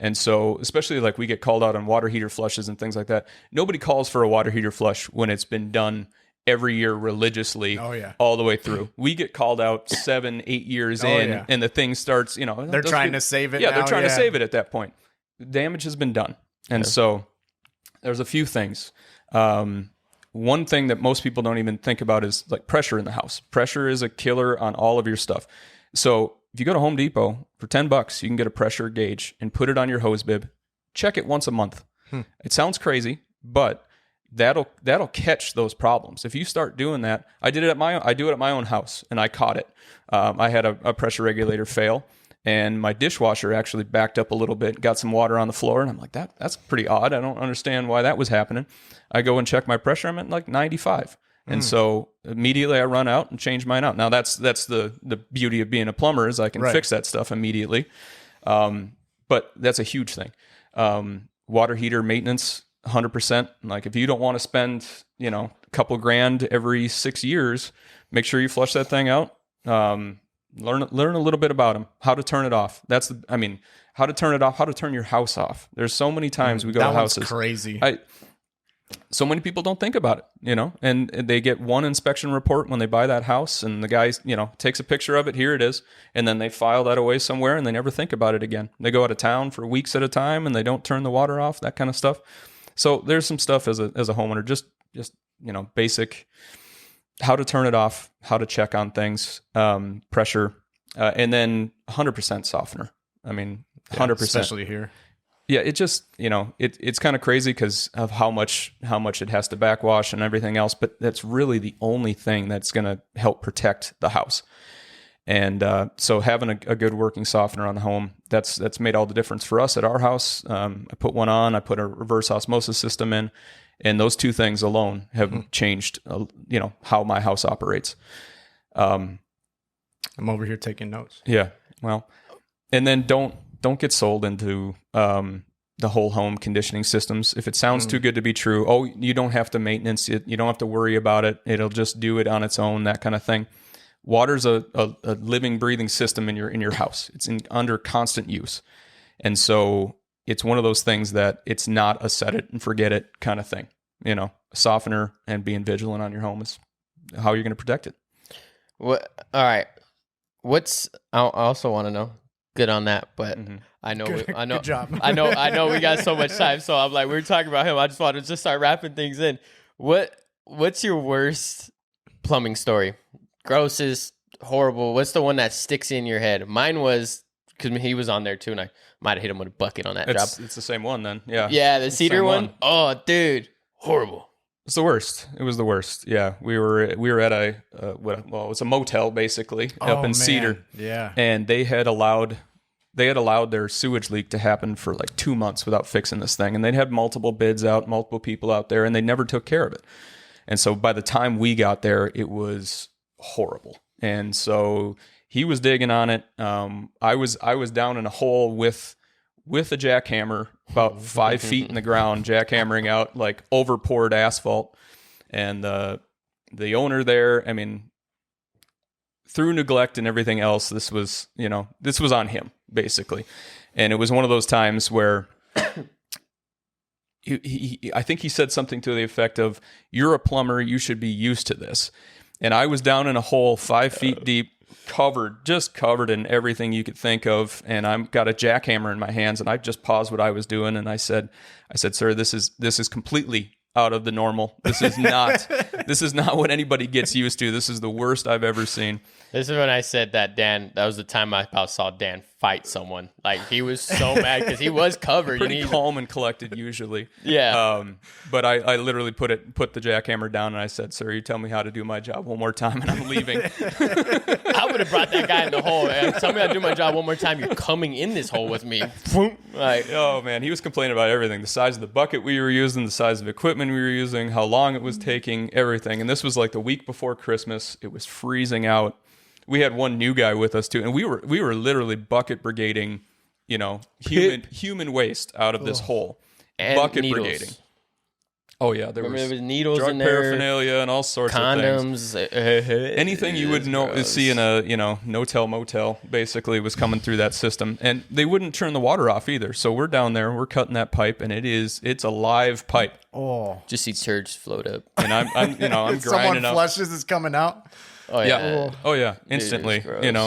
And so, especially like we get called out on water heater flushes and things like that. Nobody calls for a water heater flush when it's been done every year religiously all the way through. We get called out 7-8 years in and the thing starts, They're trying to save it. Yeah, they're trying to save it at that point. Damage has been done. And so there's a few things. One thing that most people don't even think about is like pressure in the house. Pressure is a killer on all of your stuff. So if you go to Home Depot for $10, you can get a pressure gauge and put it on your hose bib. Check it once a month. It sounds crazy, but that'll catch those problems. If you start doing that, I do it at my own house, and I caught it. I had a pressure regulator fail, and my dishwasher actually backed up a little bit, got some water on the floor, and I'm like, that's pretty odd. I don't understand why that was happening. I go and check my pressure. I'm at like 95. And so immediately I run out and change mine out. Now that's the beauty of being a plumber is I can fix that stuff immediately. But that's a huge thing. Water heater maintenance, 100%. Like if you don't want to spend, a couple grand every 6 years, make sure you flush that thing out. Learn a little bit about them, how to turn it off. How to turn it off, how to turn your house off. There's so many times we go to houses. That's crazy. So many people don't think about it, and they get one inspection report when they buy that house, and the guy, takes a picture of it. Here it is. And then they file that away somewhere and they never think about it again. They go out of town for weeks at a time and they don't turn the water off, that kind of stuff. So there's some stuff as a homeowner, just basic, how to turn it off, how to check on things, pressure, and then 100% softener. 100%. Especially here. Yeah, it just, it's kind of crazy because of how much it has to backwash and everything else, but that's really the only thing that's going to help protect the house. And so having a good working softener on the home, that's made all the difference for us at our house. I put one on, I put a reverse osmosis system in, and those two things alone have changed, how my house operates. I'm over here taking notes. Yeah, well, and then don't get sold into the whole home conditioning systems. If it sounds too good to be true, you don't have to maintenance it, you don't have to worry about it, it'll just do it on its own, that kind of thing. Water's a living, breathing system in your house. It's under constant use. And so it's one of those things that it's not a set it and forget it kind of thing. a softener and being vigilant on your home is how you're going to protect it. What? All right. I also want to know. Good on that, but I know, Good job. I know we got so much time. So I'm like, we were talking about him. I just wanted to just start wrapping things in. What's your worst plumbing story? Grossest, horrible. What's the one that sticks in your head? Mine was, because he was on there too, and I might have hit him with a bucket on that job. It's the same one then. Yeah. Yeah, the cedar one. Oh, dude, horrible. It's the worst. It was the worst. Yeah, we were at it's a motel basically up in Cedar. Yeah, and they had allowed their sewage leak to happen for like 2 months without fixing this thing, and they'd had multiple bids out, multiple people out there, and they never took care of it. And so by the time we got there, it was horrible. And so he was digging on it. I was down in a hole with a jackhammer about 5 feet in the ground, jackhammering out like over poured asphalt. And the owner there, I mean, through neglect and everything else, this was on him basically. And it was one of those times where I think he said something to the effect of, "You're a plumber, you should be used to this." And I was down in a hole 5 feet deep, covered in everything you could think of, and I've got a jackhammer in my hands, and I just paused what I was doing, and I said, "Sir, this is completely out of the normal. This is not what anybody gets used to. This is the worst I've ever seen." This is when I said that was the time I about saw Dan fight someone. Like, he was so mad because he was covered. Pretty calm and collected usually. Yeah. But I literally put the jackhammer down, and I said, "Sir, you tell me how to do my job one more time, and I'm leaving." I would have brought that guy in the hole. Man. Tell me how to do my job one more time. You're coming in this hole with me. Like, oh man, he was complaining about everything: the size of the bucket we were using, the size of equipment we were using, how long it was taking, everything. And this was like the week before Christmas. It was freezing out. We had one new guy with us too, and we were literally bucket brigading, human waste out of this hole. And bucket needles. brigading. Oh yeah, there was needles drug in there, paraphernalia, and all sorts of things. Condoms, anything you would see in a no-tell motel basically was coming through that system, and they wouldn't turn the water off either. So we're down there, we're cutting that pipe, and it's a live pipe. Oh, just see turds float up, and I'm grinding someone up. flushes, it's coming out. Oh yeah. Oh yeah, instantly. And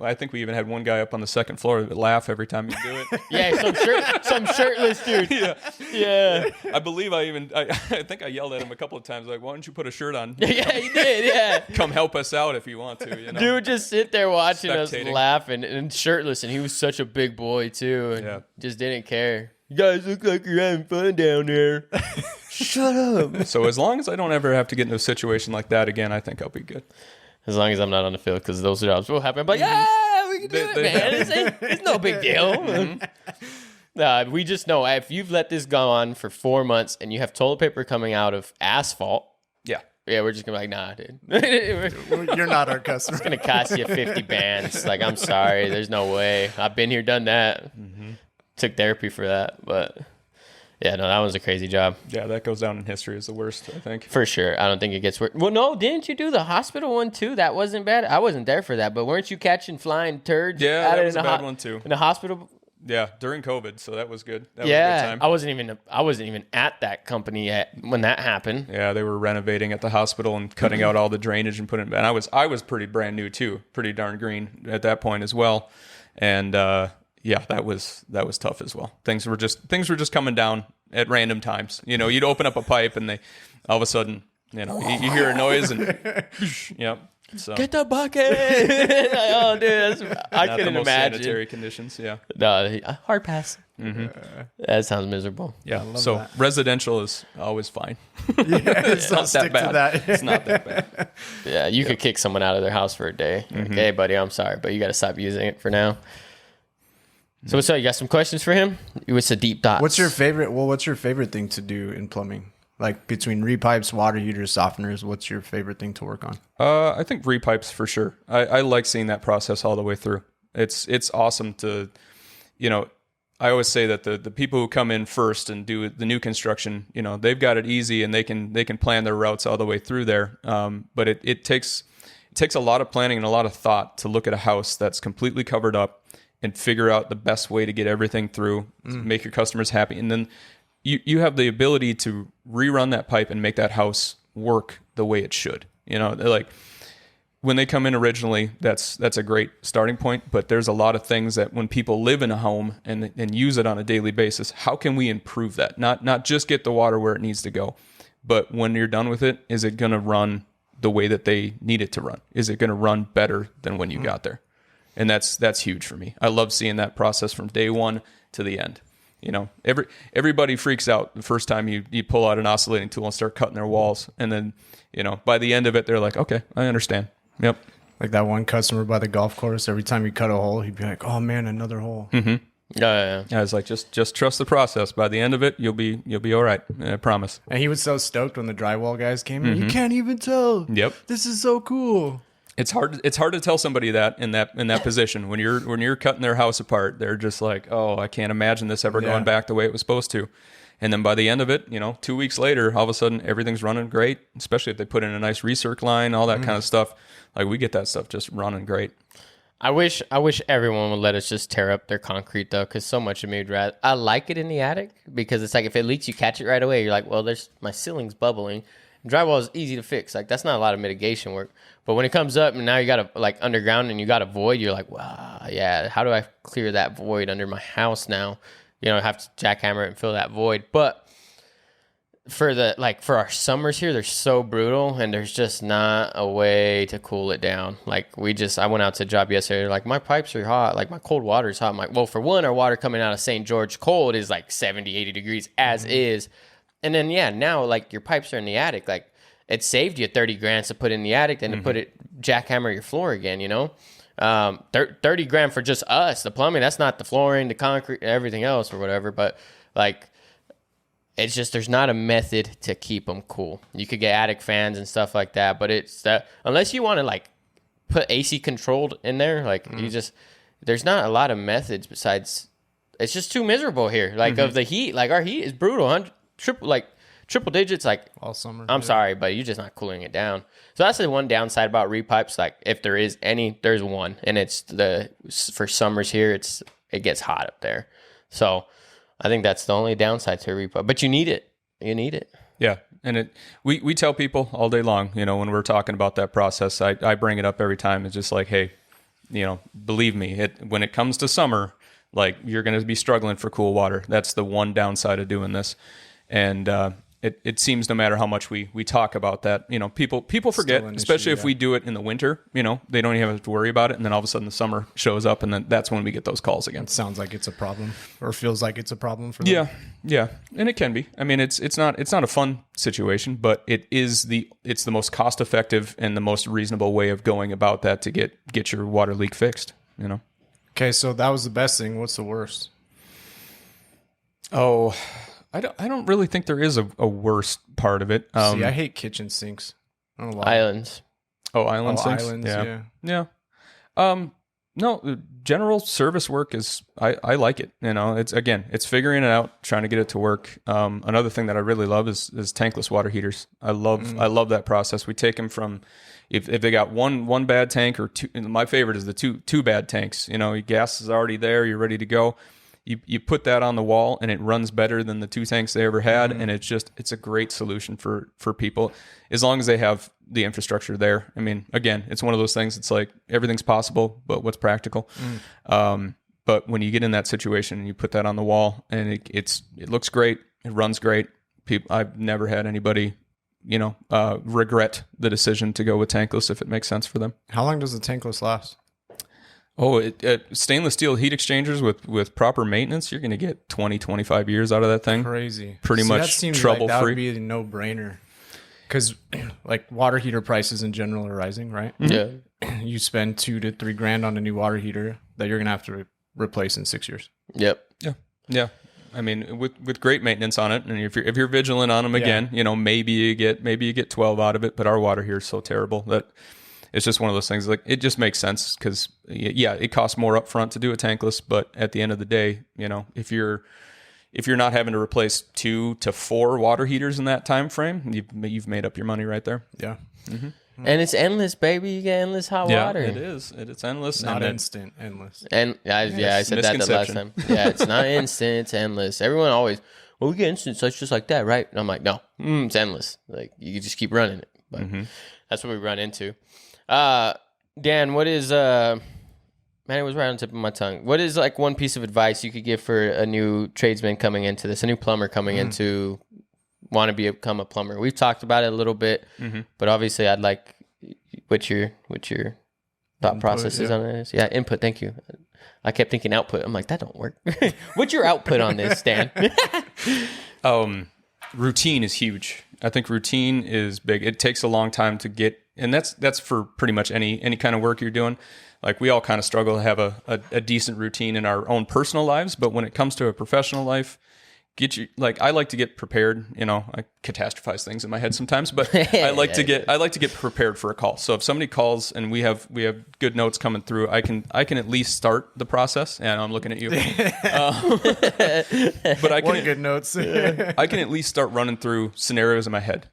I think we even had one guy up on the second floor that would laugh every time you do it. Yeah, some shirtless dude. Yeah. I believe I think I yelled at him a couple of times, like, "Why don't you put a shirt on? Yeah, he did. Yeah. Come help us out if you want to." Dude, just sit there watching us laugh and shirtless, and he was such a big boy too, and just didn't care. "You guys look like you're having fun down there." Shut up. So as long as I don't ever have to get into a situation like that again, I think I'll be good. As long as I'm not on the field, because those jobs will happen. But yeah, we can do it, man. It's no big deal. We just know if you've let this go on for 4 months and you have toilet paper coming out of asphalt. Yeah, we're just gonna be like, nah, dude. You're not our customer. It's gonna cost you 50 bands. Like, I'm sorry, there's no way. I've been here, done that. Took therapy for that, but. Yeah, no, that was a crazy job. Yeah, that goes down in history as the worst, I think. For sure. I don't think it gets worse. Well, no, didn't you do the hospital one too? That wasn't bad. I wasn't there for that, but weren't you catching flying turds? Yeah, that was a bad one too. In the hospital? Yeah, during COVID, so that was good. That was a good time. I wasn't even at that company when that happened. Yeah, they were renovating at the hospital and cutting out all the drainage and putting it. And I was pretty brand new too, pretty darn green at that point as well. And yeah, that was tough as well. Things were just coming down at random times. You'd open up a pipe and they all of a sudden, you hear a noise and so get the bucket. Oh, dude, I couldn't imagine. Sanitary conditions, yeah. No, hard pass. That sounds miserable. Yeah. So that. Residential is always fine. It's not that bad. It's not that bad. Yeah, you could kick someone out of their house for a day. Like, hey, buddy, I'm sorry, but you got to stop using it for now. So what's up? You got some questions for him? What's a deep thought? What's your favorite thing to do in plumbing? Like between repipes, water heaters, softeners, what's your favorite thing to work on? I think repipes for sure. I like seeing that process all the way through. It's awesome to, I always say that the people who come in first and do the new construction, they've got it easy and they can plan their routes all the way through there. But it takes a lot of planning and a lot of thought to look at a house that's completely covered up and figure out the best way to get everything through, to make your customers happy. And then you have the ability to rerun that pipe and make that house work the way it should. You know, like when they come in originally, that's a great starting point. But there's a lot of things that when people live in a home and use it on a daily basis, how can we improve that? Not just get the water where it needs to go, but when you're done with it, is it going to run the way that they need it to run? Is it going to run better than when you got there? And that's huge for me. I love seeing that process from day one to the end. You know, everybody freaks out the first time you pull out an oscillating tool and start cutting their walls. And then, you know, by the end of it, they're like, okay, I understand. Yep. Like that one customer by the golf course, every time you cut a hole, he'd be like, oh man, another hole. Mm-hmm. Yeah. I was like, just trust the process. By the end of it, you'll be all right. I promise. And he was so stoked when the drywall guys came in. You can't even tell. Yep. This is so cool. It's hard to tell somebody that in that position when you're cutting their house apart. They're just like, oh, I can't imagine this ever going back the way it was supposed to. And then by the end of it, 2 weeks later, all of a sudden everything's running great. Especially if they put in a nice recirc line, all that kind of stuff. Like we get that stuff just running great. I wish everyone would let us just tear up their concrete though, because so much of me would rather. I like it in the attic because it's like if it leaks, you catch it right away. You're like, well, my ceiling's bubbling. Drywall is easy to fix. Like that's not a lot of mitigation work. But when it comes up and now you got to like underground and you got a void, you're like, wow, yeah. How do I clear that void under my house now? I have to jackhammer it and fill that void. But for our summers here, they're so brutal and there's just not a way to cool it down. Like I went out to a job yesterday. Like my pipes are hot. Like my cold water is hot. I'm like, well, for one, our water coming out of St. George cold is like 70, 80 degrees as is. And then, now like your pipes are in the attic. Like it saved you 30 grand to put in the attic than to put it jackhammer your floor again, 30 grand for just us, the plumbing. That's not the flooring, the concrete, everything else or whatever. But like, it's just, there's not a method to keep them cool. You could get attic fans and stuff like that, but it's that unless you want to like put AC controlled in there, like there's not a lot of methods besides, it's just too miserable here. Like of the heat, like our heat is brutal. Triple digits, like all summer. I'm sorry, but you're just not cooling it down. So that's the one downside about repipes. Like if there is any, there's one, and it's for summers here. It gets hot up there. So I think that's the only downside to a repipe. But you need it. You need it. Yeah, and we tell people all day long. When we're talking about that process, I bring it up every time. It's just like, hey, believe me, when it comes to summer, like you're going to be struggling for cool water. That's the one downside of doing this. And it seems no matter how much we talk about that, people forget, especially if we do it in the winter, they don't even have to worry about it. And then all of a sudden the summer shows up and then that's when we get those calls again. It sounds like it's a problem or feels like it's a problem for them. Yeah. And it can be. I mean, it's not a fun situation, but it's the most cost effective and the most reasonable way of going about that to get your water leak fixed, Okay. So that was the best thing. What's the worst? Oh, I don't really think there is a worse part of it. See, I hate kitchen sinks. I don't know why. Islands. Oh, island sinks? Islands, yeah. No, general service work is, I like it. It's figuring it out, trying to get it to work. Another thing that I really love is tankless water heaters. I love that process. We take them from, if they got one bad tank or two, my favorite is the two bad tanks. Your gas is already there, you're ready to go. You put that on the wall and it runs better than the two tanks they ever had. And it's a great solution for people as long as they have the infrastructure there. I mean, again, it's one of those things. It's like everything's possible, but what's practical? But when you get in that situation and you put that on the wall and it looks great, it runs great. I've never had anybody, regret the decision to go with tankless if it makes sense for them. How long does the tankless last? Oh, stainless steel heat exchangers with proper maintenance, you're going to get 20, 25 years out of that thing. Crazy. Pretty much that seems trouble-free. Like that would be a no-brainer. Because like water heater prices in general are rising, right? Yeah. You spend $2,000 to $3,000 on a new water heater that you're going to have to replace in 6 years. Yep. Yeah. I mean, with great maintenance on it, and if you're vigilant on them again, maybe you get 12 out of it. But our water here is so terrible that it's just one of those things. Like it just makes sense because it costs more upfront to do a tankless, but at the end of the day, if you're not having to replace 2 to 4 water heaters in that time frame, you've made up your money right there. Yeah. Mm-hmm. And it's endless, baby. You get endless hot water. It is. It's endless. Not instant, endless. And I said that the last time. Yeah, it's not instant. It's endless. Everyone always, well, we get instant such just like that, right? And I'm like, no, it's endless. Like, you can just keep running it. But that's what we run into. Dan, what is, man, it was right on the tip of my tongue. What is like one piece of advice you could give for a new tradesman coming into this, a new plumber coming into want to become a plumber? We've talked about it a little bit, but obviously I'd like what your thought process is on this. Yeah, input. Thank you. I kept thinking output. I'm like, that don't work. What's your output on this, Dan? Routine is huge. I think routine is big. It takes a long time to get, and that's for pretty much any kind of work you're doing. Like, we all kind of struggle to have a decent routine in our own personal lives, but when it comes to a professional life, I like to get prepared. I catastrophize things in my head sometimes, but I like to get prepared for a call. So if somebody calls and we have good notes coming through, I can at least start the process. And I'm looking at you, but I can good notes. I can at least start running through scenarios in my head.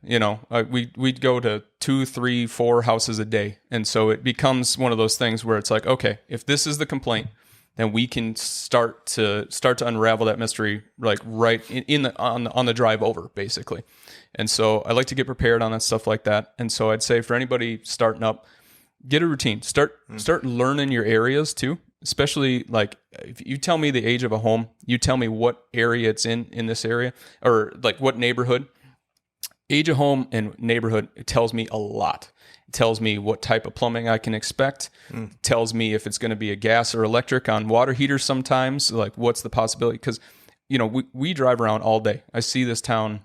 We'd go to 2, 3, 4 houses a day, and so it becomes one of those things where it's like, okay, if this is the complaint, then we can start to unravel that mystery, like right on the drive over, basically. And so I like to get prepared on that stuff like that. And so I'd say for anybody starting up, get a routine. Start learning your areas too. Especially, like, if you tell me the age of a home, you tell me what area it's in this area, or like what neighborhood. Age of home and neighborhood, it tells me a lot. It tells me what type of plumbing I can expect. It tells me if it's going to be a gas or electric on water heaters sometimes, like what's the possibility. Because, we drive around all day. I see this town,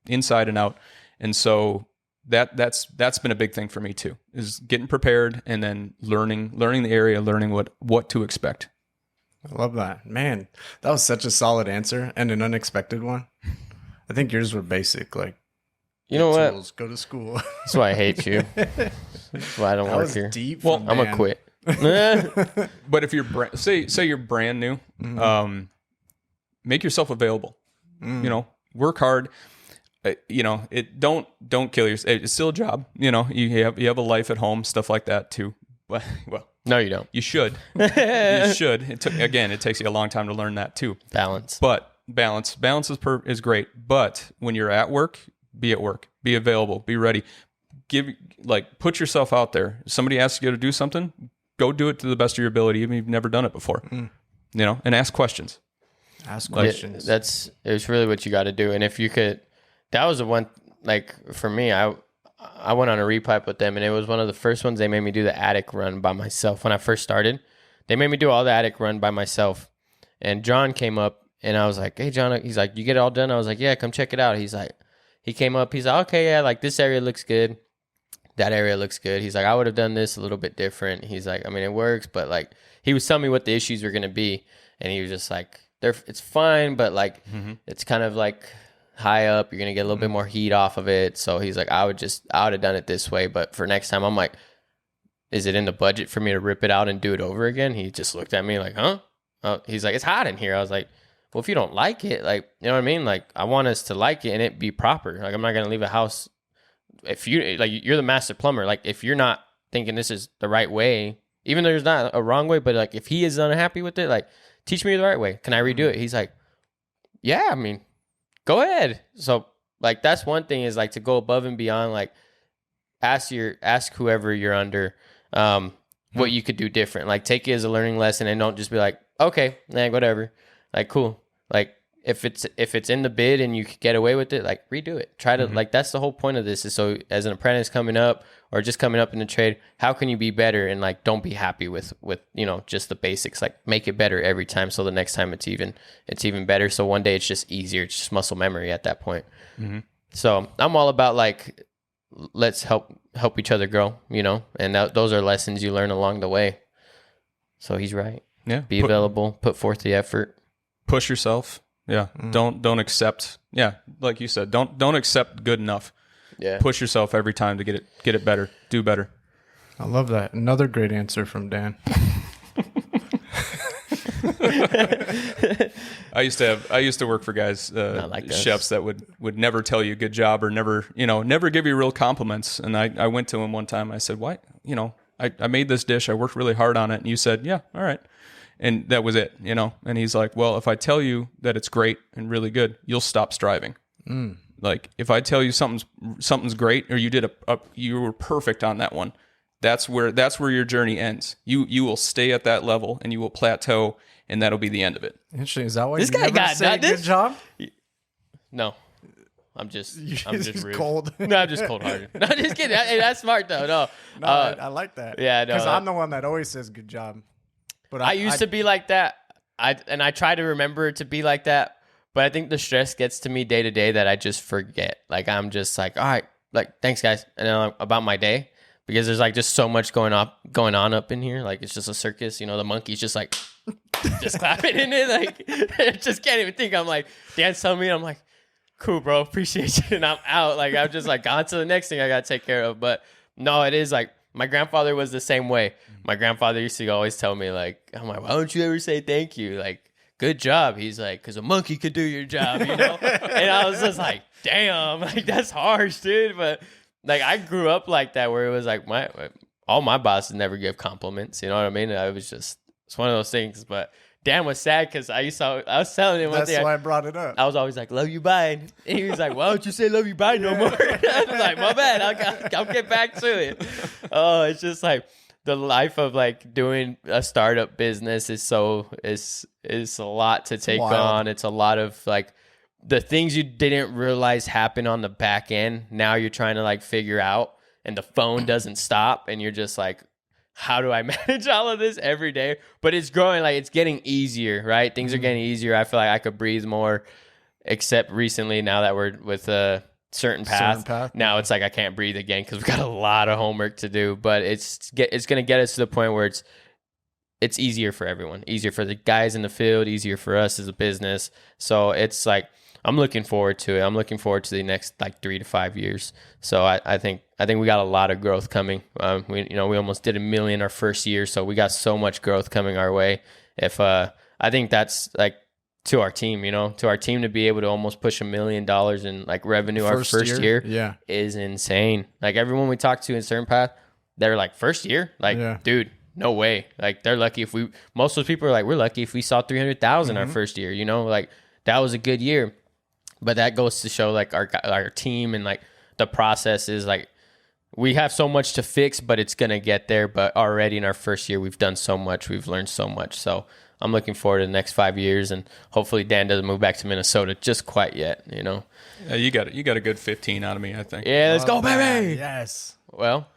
inside and out. And so that's been a big thing for me too, is getting prepared and then learning the area, learning what to expect. I love that. Man, that was such a solid answer and an unexpected one. I think yours were basic, like, you know what? Tools, go to school. That's why I hate you. That's why I don't work here. Deep. Well, I'm gonna quit. But if you're say you're brand new, make yourself available. Work hard. Don't kill yourself. It's still a job. You have a life at home, stuff like that too. Well, no, you don't. You should. You should. It takes you a long time to learn that too. Balance. But balance is great. But when you're at work, be at work. Be available. Be ready. Put yourself out there. If somebody asks you to do something, go do it to the best of your ability, even if you've never done it before. And ask questions. Ask questions. It's really what you got to do. And if you could, that was the one. Like, for me, I went on a repipe with them, and it was one of the first ones. They made me do the attic run by myself when I first started. They made me do all the attic run by myself. And John came up, and I was like, "Hey, John," he's like, "You get it all done?" I was like, "Yeah, come check it out." He came up, he's like, "Okay, yeah, like this area looks good. That area looks good." He's like, "I would have done this a little bit different." He's like, "I mean, it works," but like, he was telling me what the issues were going to be. And he was just like, it's fine, but like, it's kind of like high up. You're going to get a little bit more heat off of it. So he's like, I would have done it this way. But for next time, I'm like, is it in the budget for me to rip it out and do it over again? He just looked at me like, huh? He's like, it's hot in here. I was like, well, if you don't like it, like, you know what I mean? Like, I want us to like it and it be proper. Like, I'm not going to leave a house. If you're the master plumber, like, if you're not thinking this is the right way, even though there's not a wrong way, but like, if he is unhappy with it, like, teach me the right way. Can I redo it? He's like, yeah, I mean, go ahead. So like, that's one thing, is like to go above and beyond, like ask whoever you're under, what you could do different. Like, take it as a learning lesson and don't just be like, okay, whatever. Like, cool. Like, if it's in the bid and you could get away with it, like, redo it. Try to like, that's the whole point of this, is so as an apprentice coming up or just coming up in the trade, how can you be better? And like, don't be happy with just the basics. Like, make it better every time, so the next time it's even better. So one day it's just easier. It's just muscle memory at that point. So I'm all about like, let's help each other grow, and those are lessons you learn along the way. So he's right. Yeah. Be available, put forth the effort. Push yourself. Yeah. Don't accept. Yeah. Like you said, don't accept good enough. Yeah. Push yourself every time to get it better. Do better. I love that. Another great answer from Dan. I used to work for guys, like chefs that would never tell you good job, or never give you real compliments. And I went to him one time. I said, "Why? I made this dish. I worked really hard on it." And you said, "Yeah, all right." And that was it, you know? And he's like, well, if I tell you that it's great and really good, you'll stop striving. Like if I tell you something's great, or you did you were perfect on that one, that's where your journey ends. You will stay at that level and you will plateau, and that'll be the end of it. Interesting. Is that why this you guy never got say good job? No. I'm just rude. cold. No, I'm just cold hearted. No, just kidding. Hey, that's smart though. No, I like that. Yeah, no, because I'm the one that always says good job. But I used to be like that. I try to remember to be like that, but I think the stress gets to me day to day that I just forget. Like I'm just like, all right, like thanks guys, and then about my day, because there's like just so much going on up in here. Like it's just a circus, you know. The monkey's just like just clapping in it, like I just can't even think. I'm like, Dan's telling me, I'm like, cool, bro, appreciate you, and I'm out. Like I'm just like on to the next thing I gotta take care of. But no, it is like my grandfather was the same way. My grandfather used to always tell me, like, I'm like, why don't you ever say thank you? Like, good job. He's like, because a monkey could do your job, you know? And I was just like, damn, like that's harsh, dude. But like I grew up like that, where it was like all my bosses never give compliments, you know what I mean? It's one of those things. But Dan was sad because I was telling him one thing. That's why I brought it up. I was always like, love you, bye. And he was like, why don't you say love you, bye no more? I was like, my bad. I'll get back to it. Oh, it's just like the life of like doing a startup business is a lot to take on. It's a lot of like the things you didn't realize happen on the back end. Now you're trying to like figure out, and the phone doesn't stop, and you're just like, how do I manage all of this every day? But it's growing, like it's getting easier, right? Things are getting easier. I feel like I could breathe more, except recently now that we're with a certain path. Now it's like I can't breathe again because we've got a lot of homework to do. But it's going to get us to the point where it's easier for everyone, easier for the guys in the field, easier for us as a business. So it's like I'm looking forward to it. I'm looking forward to the next like 3 to 5 years. So I think we got a lot of growth coming. We almost did $1 million our first year, so we got so much growth coming our way. If I think that's like to our team, to be able to almost push $1 million in like revenue our first year is insane. Like everyone we talk to in certain path, they're like first year, like dude, no way. Like they're lucky most of those people are like, we're lucky if we saw 300,000 our first year, like that was a good year. But that goes to show like our team and like the process is like we have so much to fix, but it's going to get there. But already in our first year, we've done so much. We've learned so much. So I'm looking forward to the next 5 years, and hopefully Dan doesn't move back to Minnesota just quite yet, Yeah, you got a good 15 out of me, I think. Yeah, let's go, baby. Yes. Well,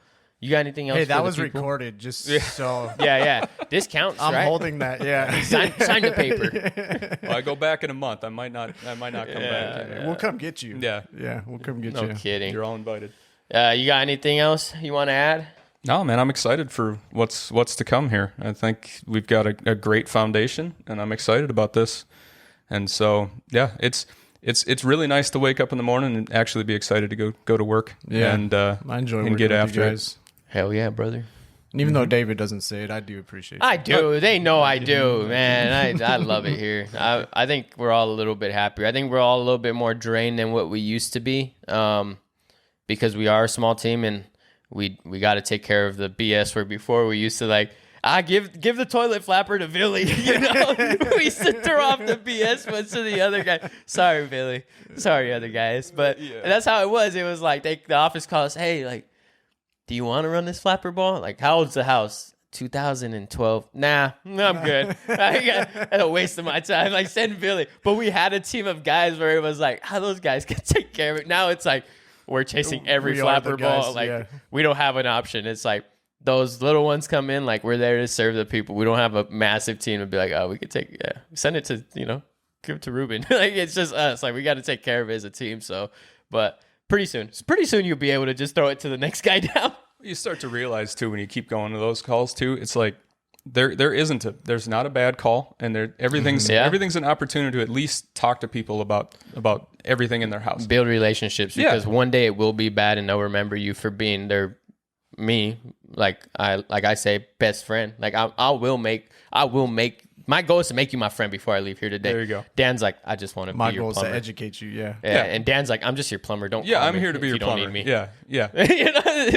you got anything else? Hey, that was recorded, just so. Yeah. This counts, I'm right? holding that, yeah. Sign the paper. Well, I go back in a month. I might not come back. Yeah. We'll come get you. Yeah, we'll come get no you. kidding. You're all invited. You got anything else you want to add? No, man, I'm excited for what's to come here. I think we've got a great foundation, and I'm excited about this. And so, yeah, it's really nice to wake up in the morning and actually be excited to go to work. Yeah, and I enjoy and working get with after you guys. Hell yeah, brother. And even though David doesn't say it, I do appreciate it. I do. They know I do, man. I love it here. I think we're all a little bit happier. I think we're all a little bit more drained than what we used to be, because we are a small team and we got to take care of the BS where before we used to like, give the toilet flapper to Billy. We used to throw off the BS ones to the other guy. Sorry, Billy. Sorry, other guys. But that's how it was. It was like the office called us, hey, like, do you want to run this flapper ball? Like, how old's the house? 2012. Nah, I'm good. That's a waste of my time. Like, send Billy. But we had a team of guys where it was like, how those guys can take care of it. Now it's like we're chasing every flapper ball. Like, we don't have an option. It's like those little ones come in, like, we're there to serve the people. We don't have a massive team to be like, oh, we could send it to, give it to Ruben. Like, it's just us. Like, we got to take care of it as a team. So, but pretty soon you'll be able to just throw it to the next guy down. You start to realize too when you keep going to those calls too. It's like there's not a bad call, and everything's an opportunity to at least talk to people about everything in their house. Build relationships, because one day it will be bad, and they'll remember you for being me. Like I say, best friend. Like I will make. My goal is to make you my friend before I leave here today. There you go. Dan's like, I just want to be your plumber. My goal is to educate you, yeah. And Dan's like, I'm just your plumber. Don't call I'm here to be your plumber. Don't need me. Yeah.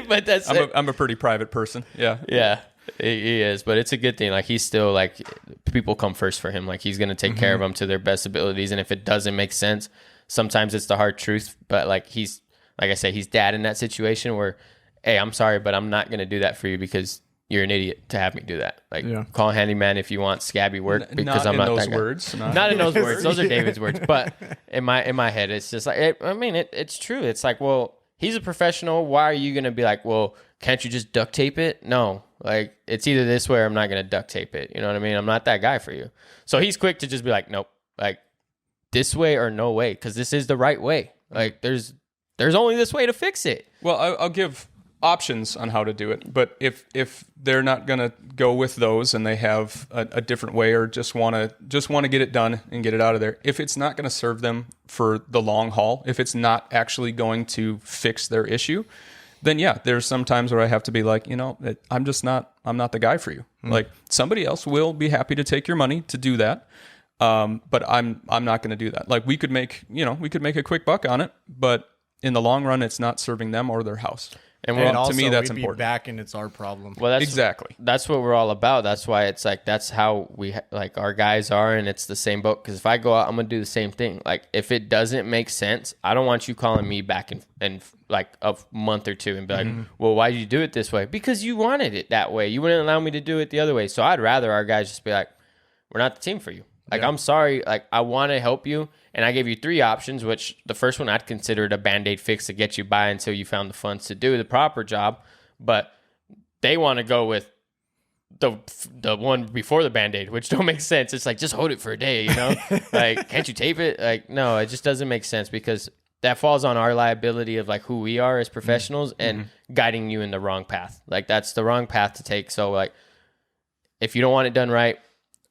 But that's I'm a pretty private person. Yeah. Yeah. He is, but it's a good thing. Like, he's still like, people come first for him. Like, he's gonna take care of them to their best abilities, and if it doesn't make sense, sometimes it's the hard truth. But like, he's, like I said, he's dad in that situation where, hey, I'm sorry, but I'm not gonna do that for you because you're an idiot to have me do that. Like, call a handyman if you want scabby work, because I'm not that guy. Words, not in those words. Those are David's words. But in my head, it's just like, it's true. It's like, well, he's a professional. Why are you going to be like, well, can't you just duct tape it? No. Like, it's either this way or I'm not going to duct tape it. You know what I mean? I'm not that guy for you. So he's quick to just be like, nope. Like, this way or no way, because this is the right way. Like, there's only this way to fix it. Well, I'll give options on how to do it, but if they're not going to go with those and they have a different way, or just want to get it done and get it out of there, if it's not going to serve them for the long haul, if it's not actually going to fix their issue, then yeah, there's some times where I have to be like, I'm not the guy for you. Like, somebody else will be happy to take your money to do that, but I'm not going to do that. Like, we could make a quick buck on it, but in the long run, it's not serving them or their house. And also, to me, that's important. Back and it's our problem. Well, exactly. That's what we're all about. That's why it's like, that's how we like our guys are, and it's the same boat. Because if I go out, I'm gonna do the same thing. Like, if it doesn't make sense, I don't want you calling me back in like a month or two and be like, well, why did you do it this way? Because you wanted it that way. You wouldn't allow me to do it the other way. So I'd rather our guys just be like, we're not the team for you. Like, I'm sorry. Like, I want to help you. And I gave you 3 options, which the first one I'd consider a Band-Aid fix to get you by until you found the funds to do the proper job. But they want to go with the one before the Band-Aid, which don't make sense. It's like, just hold it for a day, Like, can't you tape it? Like, no, it just doesn't make sense, because that falls on our liability of like who we are as professionals and guiding you in the wrong path. Like, that's the wrong path to take. So like, if you don't want it done right,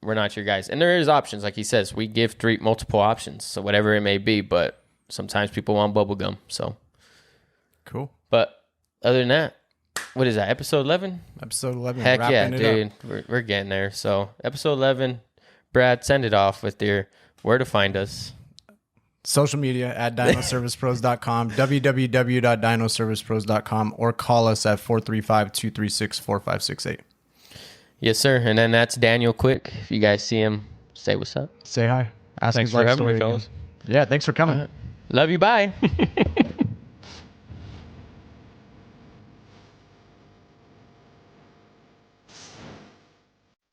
we're not your guys. And there is options. Like he says, we give multiple options. So whatever it may be, but sometimes people want bubble gum. So cool. But other than that, what is that? Episode 11? Episode 11. Heck yeah, dude. We're getting there. So episode 11, Brad, send it off with your where to find us. Social media at dinoservicepros.com, www.dinoservicepros.com, or call us at 435-236-4568. Yes, sir. And then that's Daniel Quick. If you guys see him, say what's up. Say hi. Thanks for having me, fellas. Yeah, thanks for coming. Love you. Bye.